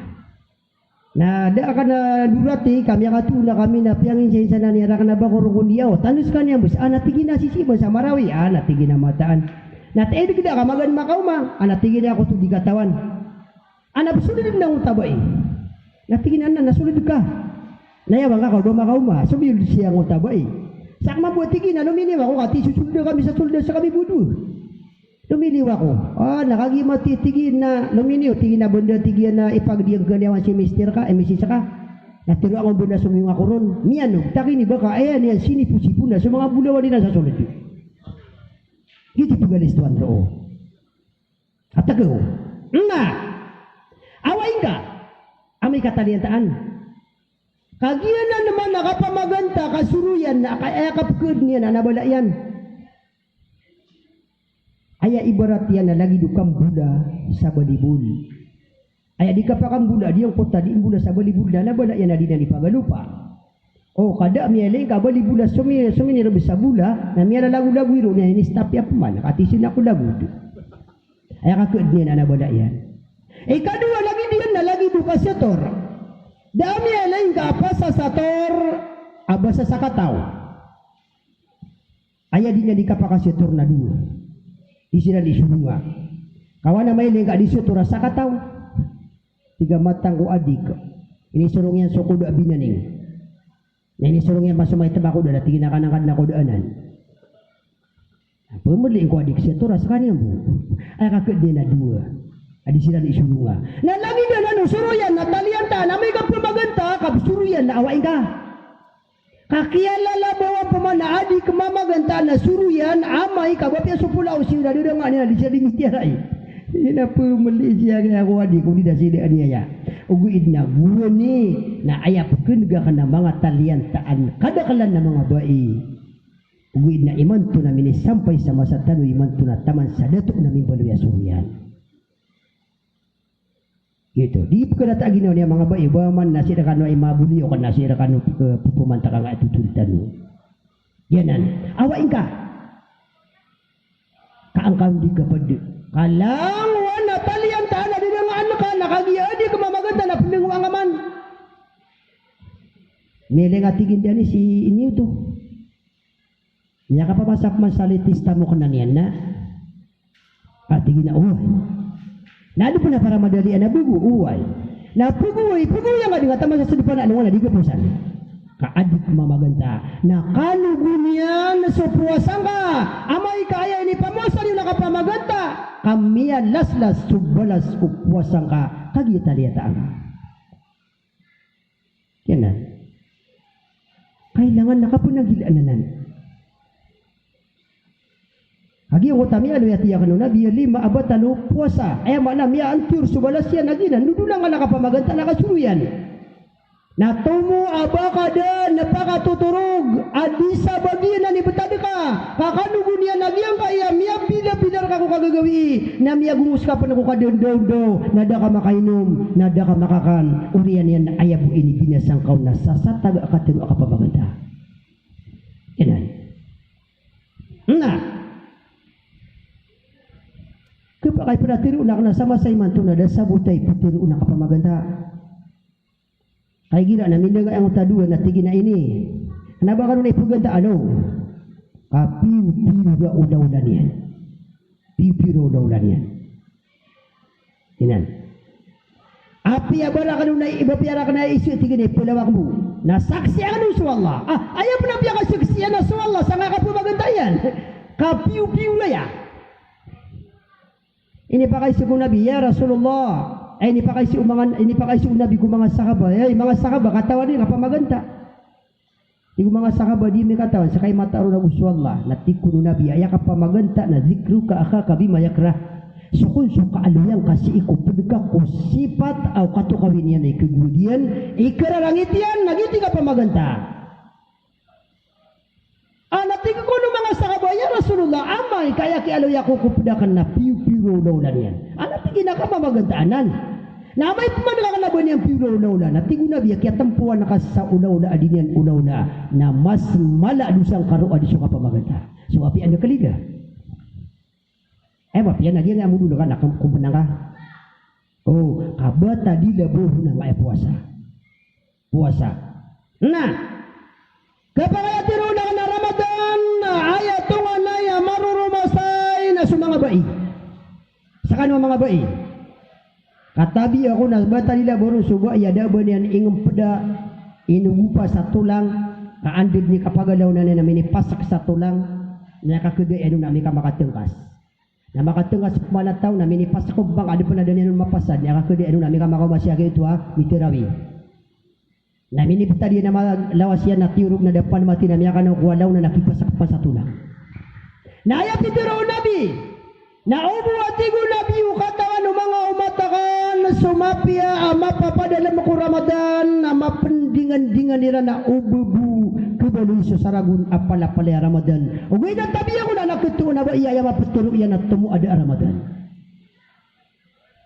Na da ka na durati, kami akatula kami na piyangin sa isa na niyara ka na ba kurungun diyaw. Tanus ka niya, bus, natigi na sisiba sa marawi, natigi na mataan. Nataid ka ka magan makauma, natigi na ako ito di katawan. Nasulid na ang tabay. Natingin na nasulid ka. Nayawang ka ba makauma? Sumiyod siya ang tabay. Sakma po tingin na lumiliw ako kati susulda kami sa sulda sa kami budu. Lumiliw ako. Nakagima titigin na lumiliw. Tingin na bunda tigin na ipagdiyang ganyawan si Mr. ka, Mrs. ka. Natiro akong bunda sumiyong ako ron. Miyanog, takin iba ka. Ayan yan, sinipusipo na. Sa mga bulawan din na sa sulod. Giti pagalis tuan roo. At tagaw. Awain ka. Amay kataliantaan. Kagiyan na naman nakapamaganta, kasuruyan na, kaya kapkod niya na nabala yan. Aya ibarat yan na lagi dukang bula sa balibul. Aya di kapakang bula, di yung kota di bula sa balibul na nabala yan na di na ipagalupa. Kada miyalay ka balibula suminirabis sa bula, na miya na lagu-lagu iro niya, inistapya paman, nakatisin ako lagu. Aya kakod niya na nabala yan. Kadua lagi diyan na lagi duka sa tor. Dami alain ka apa sa sator aba sa sakataw. Aya di niya di kapakasya tor na dua. Isina di sununga. Kawan na may lingka di sutura sakataw. Tiga matang ko adik. Ini surung yan suko da binaning. Ini surung yan masumay tabako da tingin na kanangkad na ko daanan. Pemuli ko adik siya tora sa kanya mo. Ay kakad din na dua. Adi sila di sununga. Na lagi na suruyan na talianta na may kapamaganta kapsuruyan na awain ka. Kakiyalala bawa pamana adi kamamaganta na suruyan amay kabapya supulaw siya na nga niya di siya di mistiyay. Ina pumuli siya kaya ako adi kung di da sila aniya. Uguid na guwa ni na ayap kunga ka na mga taliantaan kadakalan na mga bayi. Uguid na iman to namin sampay sa masatano iman to na taman sa dato namin baluya suruyan. Gitu. Di pagkata ginaw niya mga bayi, ba man nasira kano ay mabuli o kan nasira kano pupumanta ka nga itutulitan mo. Yanan. Awain ka. Kaangkang di ka pa di. Kalang wana talian na di nga ano ka, nakagiya di ka mamaganda na pinanguang aman. Nileng atigin dyan si inyo to. Niya ka pamasap man sa litista mo ka na niyan na. Atigin na Nado pa na para madali na bugu uway. Na puguy yang nga tama sa sudupan na wala di kapusan. Kaadik mamaganta na kanugunyan na supuwasan ka. Amay kaya ini pamosa ni nakapamaganta. Kamiya laslas subalas upuwasan ka. Kagiyata-liyata ka. Yan na. Kailangan nakapunagilananan. Agi ang utami ano yati ya kanuna biya 5 abad puasa. Ay mana miya antur subalas yan naginan nudulang nga nakapamaganta nakasuruyan. Natumo abakada napakatuturog adisa bagian na ni betade ka. Kakanugo niya nagyang kaya miya bila-bilar ka ko kagagawi. Na miya gumus ka pa na ko kadondaw nada ka makainom, nada ka makakan. Uriyan yan ayabu ini binasang kau na sasataga akatiro akapamaganta. Yanan. Kapag pinatiro na ka na sama sa iman to na dasabutay pitiro na kapamaganda. Kaya gila na minagay ang utadua na tigin na ini. Hanaba ka nun ay paganda kapiw-piw na udawlan yan. Piw-piw na udawlan yan. Inan. Api abala ka nun ay iba piyara ka na isu tigin ay pulawak mo. Nasaksi ka nun sa Allah. Ayaw po na piya ka saksiyan na sa Allah. Sa nga kapamaganda yan. Kapiw-piw na yan. Ini pakai si Nabi ya Rasulullah. Ini pakai si Nabi ku mga sahaba. Mga sahaba katawan ni kapamaganta. Iku mga sahaba di mi katawan sakay mata ro na Allah. Natikun Nabi aya kapamaganta na zikru ka akhaka bima yakrah. Sukun suka aluyang kasi iku pedegak ko sifat au katukawin yan ay kegudian ikararangit yan nagiti ka pamaganta. Natin ko ng mga sakabaya Rasulullah amay kaya ki aluya ko kupedakan na piu-piu laulan yan. Natin ginaka na may pumadakan na ba niyang piu laulan natin na biya kaya tampuan na sa ulaw-ula adinian ulaw na mas mala dusang karo adisyo ka pamaganta. So api anda kaliga. Papian lagi nga mo dulu kan kumpenang ka. Oh, kaba tadi labo na nga puasa. Nah, kapag ay tiro na Ramadan, ayat tunga na ya marurumasay na sumanga bai. Saka mga bai. Katabi ako na bata nila boro suba ya da ba niyan ingem peda inugupa sa tulang kaandid ni kapagalaw na namin pasak sa tulang nya kakede eno na mi ka makatengkas. Na makatengkas kumana taw na minipas ko bang ada pun ada niyan mapasad nya kakede eno na mi ka makamasya gitu mitirawi. Na minipita dia na lawas yan na tiurog na depan mati na miya ka na walaw na nakipasak pa sa tulang. Na ayat itiro nabi na ubu atigo nabi ukatawan ng mga umatakan sumapia mapapadala mo ko Ramadan na mapendingan-dingan nila na ububu kabaloy sa saragun apala-pala Ramadan. Ugay na tabi ako na nakituon na ba iya mapaturo iya na tumu ada Ramadan.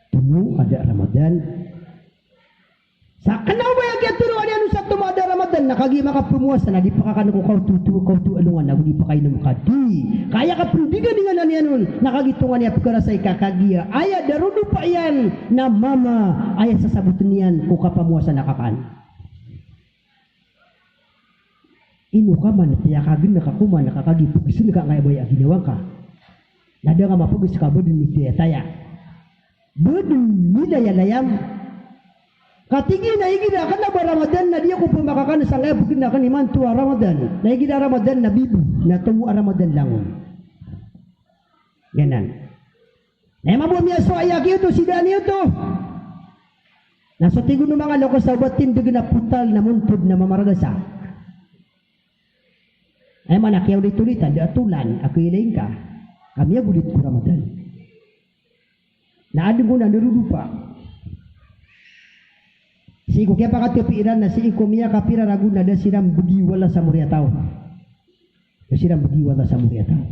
Tumu ada Ramadan. Sa kanaw ba yung turo ano sa tumada Ramadan nakagi makapumuasa na di pa kakano ko kau tu alungan na di pa kayo na makadi kaya ka prudigan dengan na niya nun nakagitungan niya pagkarasay kakagia aya darudo pa yan na mama aya sasabutin niyan kung kapamuasa nakakan ino ka man tiyakagin nakakuman nakakagi pugisin ka nga ibaya ginawang ka nada nga mapugis ka bodin ni tiyataya bodin nilayayam katingi na igida kan na Ramadan na dia ko pumakakan sa ngaya bukid na kan iman tuwa Ramadan na igida Ramadan na bibu na tumu Ramadan langon ganan na mabuo miya so ayaki ito sidani ito nasa tigo ng mga loko sa batin digin na putal na muntod na mamaragasa ay manakyaw ditulitan di atulan ako ilayin ka kami agulit ko Ramadan na ading ko na nirudupa si iko kaya pakat kapiran na si iko miya kapira ragu na da siram begi wala sa murya tao. Siram begi wala sa murya tao.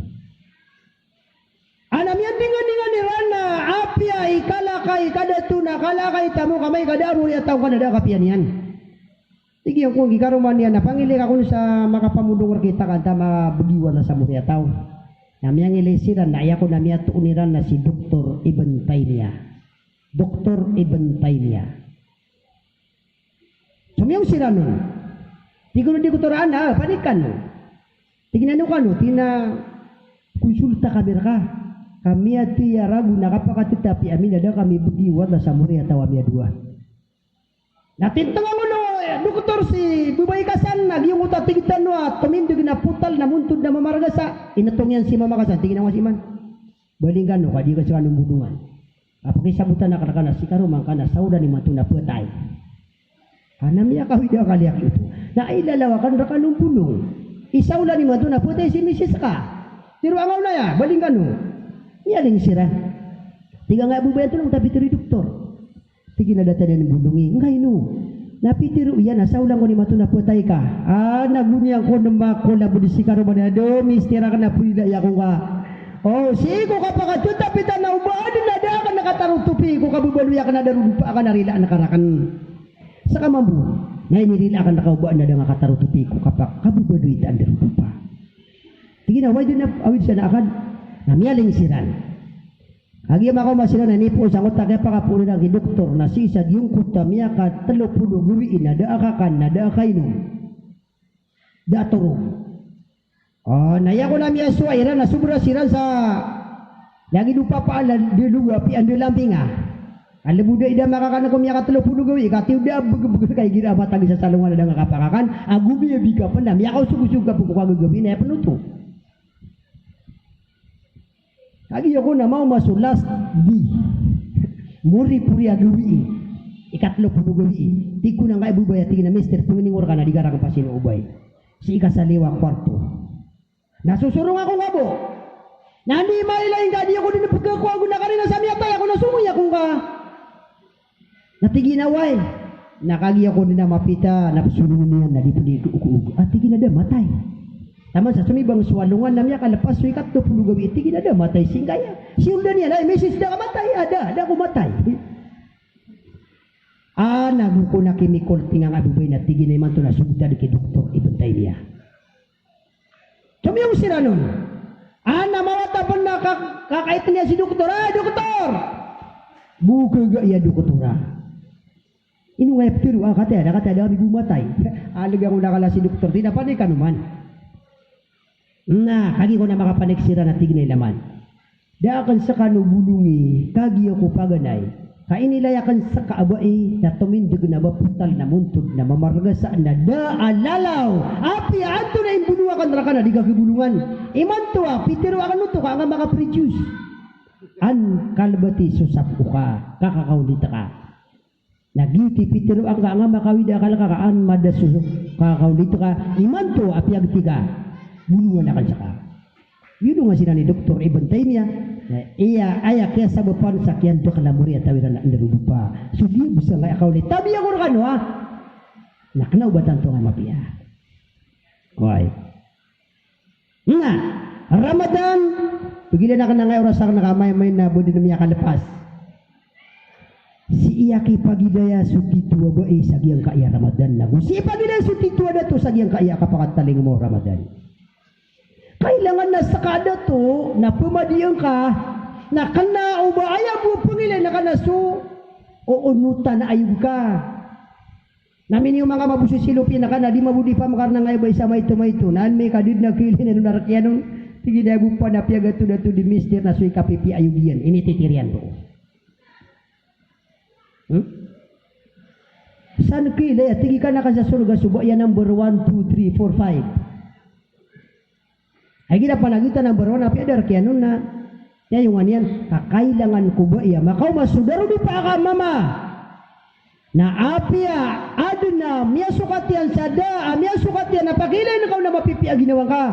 Anam yan dingan ni rana apya ikalakay kada tuna kalakay tamu kamay kada murya tao kada da kapian yan. Sige ang kung gikaruman yan na pangili ka kun sa makapamudong kita kanta mabegi wala sa murya tao. Namiyang ilesiran na iya ko namiya tuuniran na si Dr. Ibn Taymiyah. Dr. Ibn Taymiyah. Sumiyong sila nun. Tigo di ko toraan na, panikan no. Tignan ka no, tina konsulta kabir ka. Kami at tiya ragu nakapakatitapi amin ada kami budiwat na sa muri at awami adua. Natintangan mo no, doktor si Bubay Kasan, yung utatigtan no at tumindig na putal na muntod na mamaragasa. Inatong yan si Mama Kasan, tingin ang wasiman. Balinggan no, kadi ka siya kanong budungan. Pakisabutan na kanakana, si karumang kana, sauda ni matuna putay. Anamya kawida kaliak itu. Na ilalawakan ra kanong pulong. Isawla ni mato na putay si Mrs. ka. Tiro angaw na ya, balinggan no. Nialing sira. Tiga nga bubayan tulong tapi tiri doktor. Tigi na data ng bulungi. Ngay no. Napitiro yan asawla ko ni mato na putay ka. Nagunyang ko namba ko labo di sikaro manado mistera ka na pulila ya ko ka. Oh, sigo ka pakatut tapi tanaw ba na da ka nakatarong tupi ko kabubaluya ka na darudo pa ka narila nakarakan. Sa kamambu, na inirila akan nakaubuan na nga katarutupi ko kapak kabubaduit ang darutupa. Tingin na, why din na awid siya na akan namiyaling siran. Agi ako masira na nipo sa kuta kaya pakapunin ang doktor na sisag yung kuta miya ka 30 guwiin na daakakan na daakainom. Daaturo. Naya ko na miya suwairan na sobra siran sa lagi lupa paalan diluga pi ando lampinga. Alam mo ida makakana ko miya ka 30 gawi kati udah begitu kayak gila batang sa salungan ada ngakapakakan agu miya bika pa na miya ka usug-usug ka pukuk gagabi na penuto. Lagi ako na mau masuk last di muri puri agawi ikat 30 gawi tiku na nga ibubaya tingin na mister pumingor ka na digarang pasino ubay si ikasaliwa kwarto nasusurong ako nga bo Nandi mailain ka di ako din pagkaku ako na kanina sa miyatay ako nasumuy akong ka. Natigi na way. Nakagi ako din na mapita napasulungan niya na di puli uug. At tigi na da matay. Tama sa sumibang swalungan namya kalapas suikat 20 gawi tigi na da matay singgaya. Siulda niya na message da matay ada ko matay. Naguko na kimikol tingang abubay na tigi na iman to na sugda di kay doktor ibantay niya. Sumiyong sila nun. Mawata pa na kakait niya si doktor. Doktor! Buka ga iya doktora. Inu nga pero kata ada kami bumatay. Alag ako nakala si doktor. Di na panay kanuman. Kagi ko na makapaneksira na tignay laman. Daakan sa kanubulungi, kagi ako paganay. Kainilayakan sa kaabay na tumindig na maputal na muntod na mamargasa na daalalaw. Api ato na imbunuakan raka na di kakibulungan. Iman to pitiro akan nuto ka nga makapreduce. An kalbati susap ka, kakakaulita ka. Nagiti pitiro ang nga makawida kalakakaan madasusok kakakaulita ka. Iman to api agtiga. Bulungan akan saka. Yun nga sila ni Dr. Ibantay niya. Iya ayak kaya sa bapan sakyan to kalamuri at tawiran na narudupa. So di bisa nga ikaw ulit. Tabi ako rin Naknaw batan to nga mapiya. Okay. Ramadan. Pagila na ka na nga orasak nakamay-may na bundi na miya kalapas. Si iyaki pagidaya sutitua ba sagyang kaya Ramadan na. Si pagidaya sutitua na to sagyang kaya kapakataling mo Ramadan. Kailangan na sakada to na pumadiyang ka na kana o ba ayaw mo pangilay na kanaso o unutan na ayog ka. Namin yung mga mabusisilupin na kana di mabudi pa makarna ngayon ba isa may ito naan may kadid na kilin na narakyanon tigi na bupa na piagato na to di mister na suy kapipi ayog yan inititirian to. San kilay tigi ka na ka sa surga subo yan number 1, 2, 3, 4, 5 ay gina panagitan ng barawan api adar kaya nun na yan yung anyan kakailangan ko ba iya makaw masudaro di pa ka mama na api adun na miya sukat yan sada miya sukat yan napakilay na kaw na mapipi ginawa ka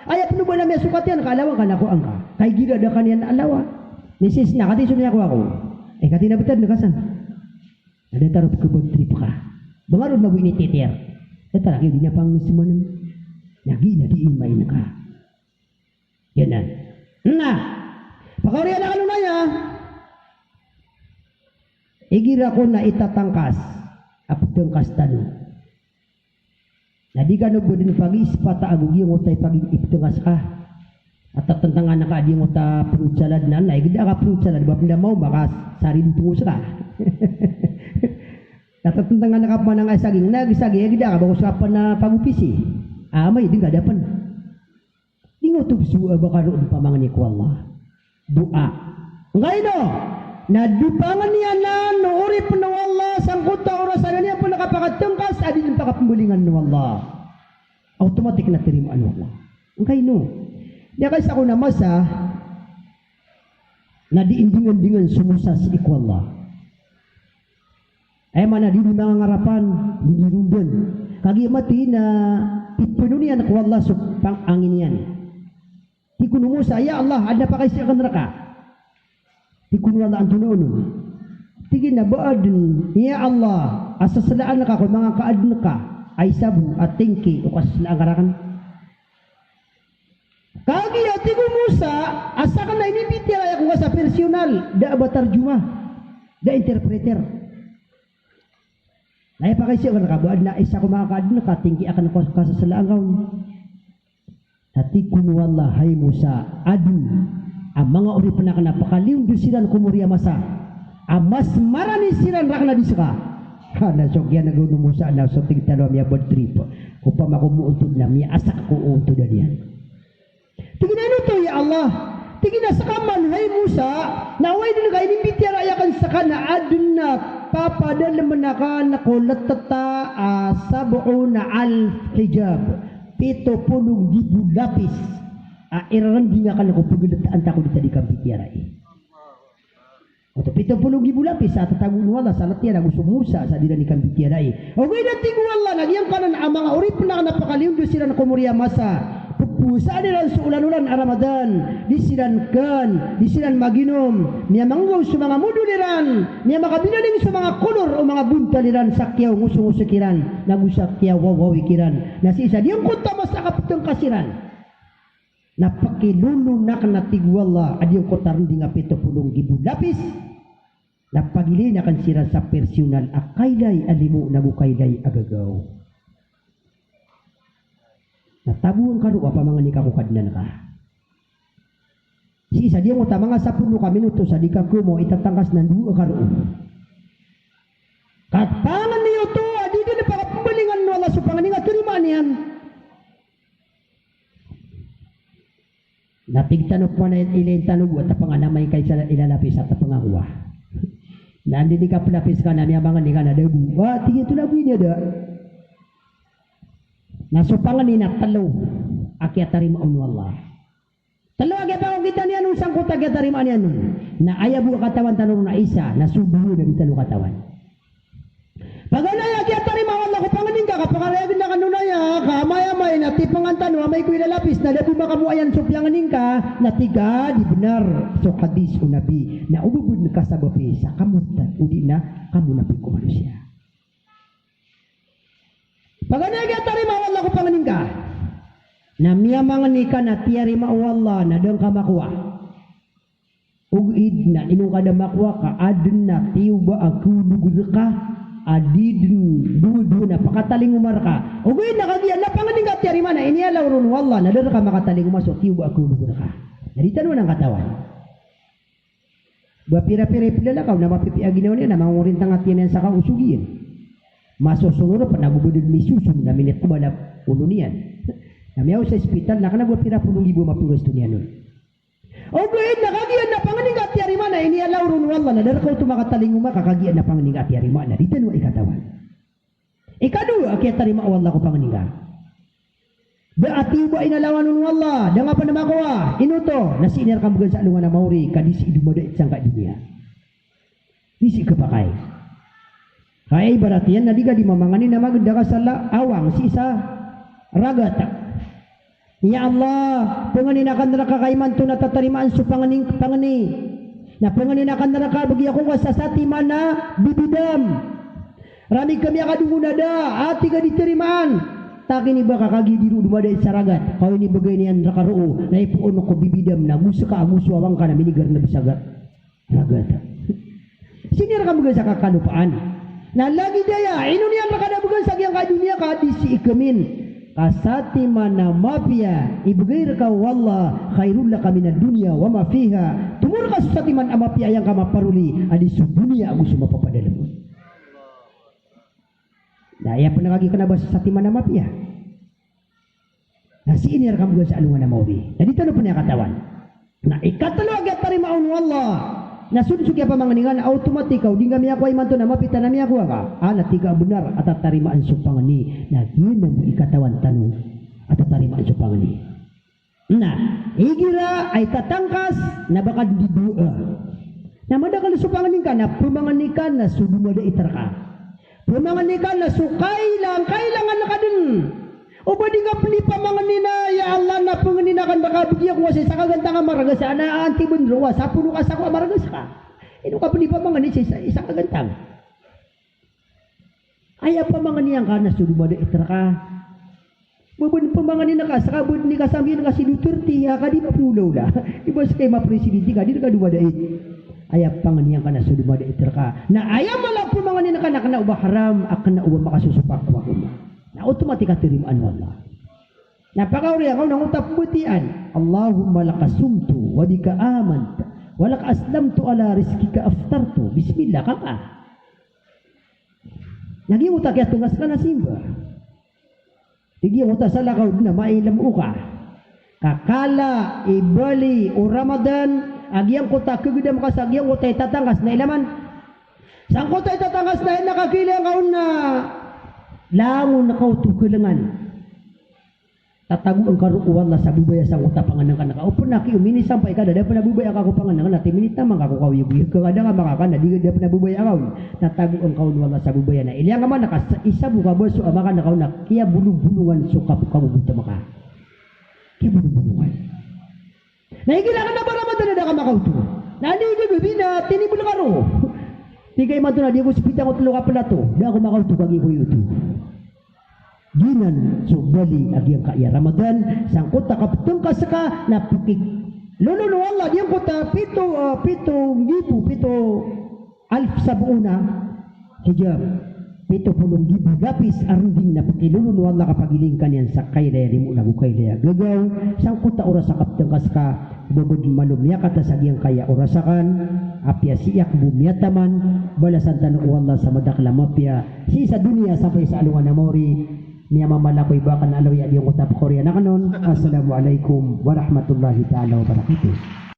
ay apno ba na miya sukat yan kaalawan ka na ko ang ka kay gina da kanyan alawa nisis na kati sumiya ko ako kati na bitad nakasan ada tarot ko ba trip ka bangarod na bu ini titer ito lagi di niya pang simanan nagi na diimay na ka. Yan na. Pakauriyan na kanunaya. Igira ko na itatangkas. Apitangkas tano. Nadi ka nabudin pag-ispata agugi mo tayo pag-ipitangkas ka. At tatantangan na ka di mo ta prutsalad na. Naigida ka prutsalad. Bapinda mo baka sarin tuos ka. Tatantangan na ka pa ng asaging. Nagisagi. Igida ka bako sa pa na pag-upisi. May di ka dapan. Tingo tugsuwa baka roon pamangan ni ko Allah. Doa. Ngayon no, nadupangan niya na noori po ng Allah sangkot na orasan niya po nakapakatungkas adin yung pakapambulingan ng Allah. Automatic na tirimaan ng Allah. Ngayon no, diya kasi ako namasa na diindingan-dingan sumusa si iku Allah. Ay mana di mga ngarapan, di rundan. Kagi mati na pitpununian ko Allah pang angin yan. Tikun mo sa ya Allah ada pa kay siya neraka. Tikun wala ang tunon. Tigin na baadun ya Allah asaslaan ka kung mga kaadun ka ay sabu at tingki o kaslaan karakan. Kagi tikun mo sa asa ka na inibiti ay ako sa personal da batarjuma da interpreter. Nay pa kay siya neraka baad na isa ko mga kaadun ka tingki akan kasaslaan ka. Hati kunwala hay Musa adu ang mga uri pa na napakaliw do silan kumuriya masa mas marani silan rakna di saka kana sokya na guno Musa na so tigtalo miya bod trip upama ko muuntod na miya asak ko untod diyan tigina to ya Allah tigina sakaman hay Musa na way din ka inimbiti ayakan saka na adun na papadal manakan ko latata sab'una alf hijab 70,000 lapis. Irarandi nga ka na kung pagilataan tako dito di kampitiyaray. O 70,000 lapis sa tatagun wala sa latiyan ang sumusa sa dila ni kampitiyaray. O gaya natin wala, nagyang kanan ang mga urip na napakaliw doon sila na kumuriya masa. puasa nilan sa ulan-ulan a Ramadan, disilankan, disilan maginom, niya manggaw sa mga muduliran, niya makabinaling sa mga kolor o mga buntaliran sakyaw ngusong-usukiran, nagusakyaw wawawikiran, na si isa diyang kunta mas nakapitong kasiran. Napakilulunak na tigwala adiyong kotarun di nga 70,000 lapis. Napagili na kan sira sa personal akayday alimu nagukayday agagaw. Natabuan ka ro pa mga ni kakukadnan ka. Si isa diyang uta mga 10 ka minuto sa di ka kumo itatangkas ng 2 ka ro. Katangan niyo to adi din pa pambalingan no Allah subhanahu nga turimaan yan. Napigtanok mo na ilayin tanong at panganamay kay sa ilalapis at pangakuha. Nandi di ka pelapis ka na miyabangan ni ka na dabu. Wah, tingin ito labi niya da. Nasupangan ni na talo. Akyat tarimaan mo Allah. Talo akyat ako kita niya nung sangkot akyat tarimaan niya nung. Na ayabu katawan tanong na isa. Nasubuho na kita nung katawan. Paganay akyat tarimaan Allah ko panganin ka. Kapangalayagin na kanunaya. Kamaya-may na tipangan tanong. May kuilalapis na dabu makamuayan supyanganin ka. Na tiga di benar. So hadis o nabi. Na ububud ka sa bapi sa kamutan. Udi na kamu nabi ko manusia. Paganay akyat tarimaan Allah ko panganin ka. Na miyamangan ni ka na tiyari ma'awalla na doon ka makuha. Ugid na inong kada makuha ka. Adun na tiyo ba ako lugod ka. Adidin dudu na pakataling umar ka. Ugid na kagiyan na panganing ka tiyari mana. Inialaw ron wala na doon ka makataling umasok. Tiyo ba ako lugod ka. Narita naman ang katawan. Bapira-pira pilala ka na mapipiagin na niya na mangurin tangat yan sa kausugiin. Masusunod pa nagubudod may susun na minit ko ba na ulo niyan. Namiyaw sa ospital, nakanagwa pira 10,000 mapugas to niya nun. O gawin, nakagiyan na panganing at yarima na inialaw ron wala na darakaw tumakataling kakakagiyan na panganing at yarima na dito no ikatawan. Ikadua, akyat tarima wala ko panganing ka. Beati ba inalawan nun wala, da nga pa namakuha, inuto, nasinar ka mga sa alungan na mauri, kadisi idumada itsang ka dunia. Disi ka pa kay. Kaya ibarat yan, nadiga di mamanganin na maganda ka sa awang, si isa, ragat. Ya Allah, panganinakan neraka kaiman to natatarimaan sa pangani. Na panganinakan neraka bagi ako wasasati mana bibidam. Rami kami akadungo nada, ati ka ditirimaan. Takin iba kakagi diru dumada saragat. Kau ini bagay niyan neraka roo, na ipuon ko bibidam na gusto ka aguso awang ka na minigar na bisagat. Ragat. Sinira ka mga sa kakanupaan. Na lagi daya, ino niyan neraka na bagan sa giyang kadunia ka di si ikamin. Kasati mana mafia ibigay ka wallah khairul laka minad dunya wa ma fiha tumur ka sa timan amapia yang ka maparuli adi sa dunia agus mapapadalon. Daya panagagi ka na ba sa timan amapia? Na si inir ka mga sa alungan na maubi. Na dito na po niya katawan. Na ikatalo agad tarimaon wallah. Nasunod kaya pa mga ningan automatikaw di kami ako ay manto na mapita na mi ako ka. Tiga benar at tarimaan sa pangani na yun ang ikatawan tanong at tarimaan sa pangani. Na igira ay tatangkas na baka didua. Na madakal sa panganin ka na pumangani na sudumada itar ka. Pumangani na sukay lang kailangan na ka dun. O ba di nga pili pa mga nina, ya Allah na panganinakan baka bigyan ko kasi sa kaganda nga maragas na antibunro, sa puno ka sa ko maragas ka. Ino ka pili pa mga nina sa kagandang. Aya pa mga niyang ka na sudumada itra ka. Bubun pa mga nina ka, sa kabud ni kasambihan ka si Duterte, ya ka di mapulaw na. Iba sa kayo mapresidente ka, di na ka dumada Aya pa nga niyang ka na sudumada itra ka. Na aya malap po mga nina ka na kana uba haram, akana uba makasusupak ko ako na otomatika tirimaan Allah. Napakauri ako ng utap butian. Allahumma lakasumtu wa bika amantu wa lak aslamtu ala rizkika aftartu. Bismillah kaka. Naging utak ya tungas ka na simba. Naging utak sa lakaw na mailam uka. Kakala, ibali, o Ramadan, agyang kutak kagudam ka sa agyang utay tatangkas na ilaman. Sang kutay tatangkas na nakakilang kaun na langon na kau tukulangan. Tatago ang karukuwan na sa bubaya sa utapangan ng kanaka. O po na kiyo, mini sampay ka, dada pa nabubaya ka kupangan ng kanati. Minit naman ka kukawiyag. Kagada ka makakana, di ka na bubaya ka. Tatago ang kaun wala sa bubaya na. Ilyang ka man, isa buka boso, amaka na kaun na, kaya bulong-bulungan so kapukamubuta maka. Kaya bulungan. Naigilangan na ba naman na ka makauto? Naniga gabi na tinibul ka ro. Tigay man to na di ko sipita ko tulo ka pala to. Di ako makauto kag ibo yuto. Ginan so bali agyang kaya Ramadan sangkot ta kaptong ka saka napikik. Lolo Allah diyan ko ta pito alf sabuna hijab. 70,000 lapis arunding na pakilulun wala kapagiling kanyan sa kailaya limu lagu kailaya gagaw sangkot ta oras sa kapteng kaska bubud manumya kata sagyang kaya orasakan apya siyak bumiyataman balasan tanong wala sa madakla mapya si sa dunia sampai sa alungan na mori niya mamalakoy bakan alaw yan yung utap Korea na kanon. Assalamualaikum warahmatullahi ta'ala wabarakatuh.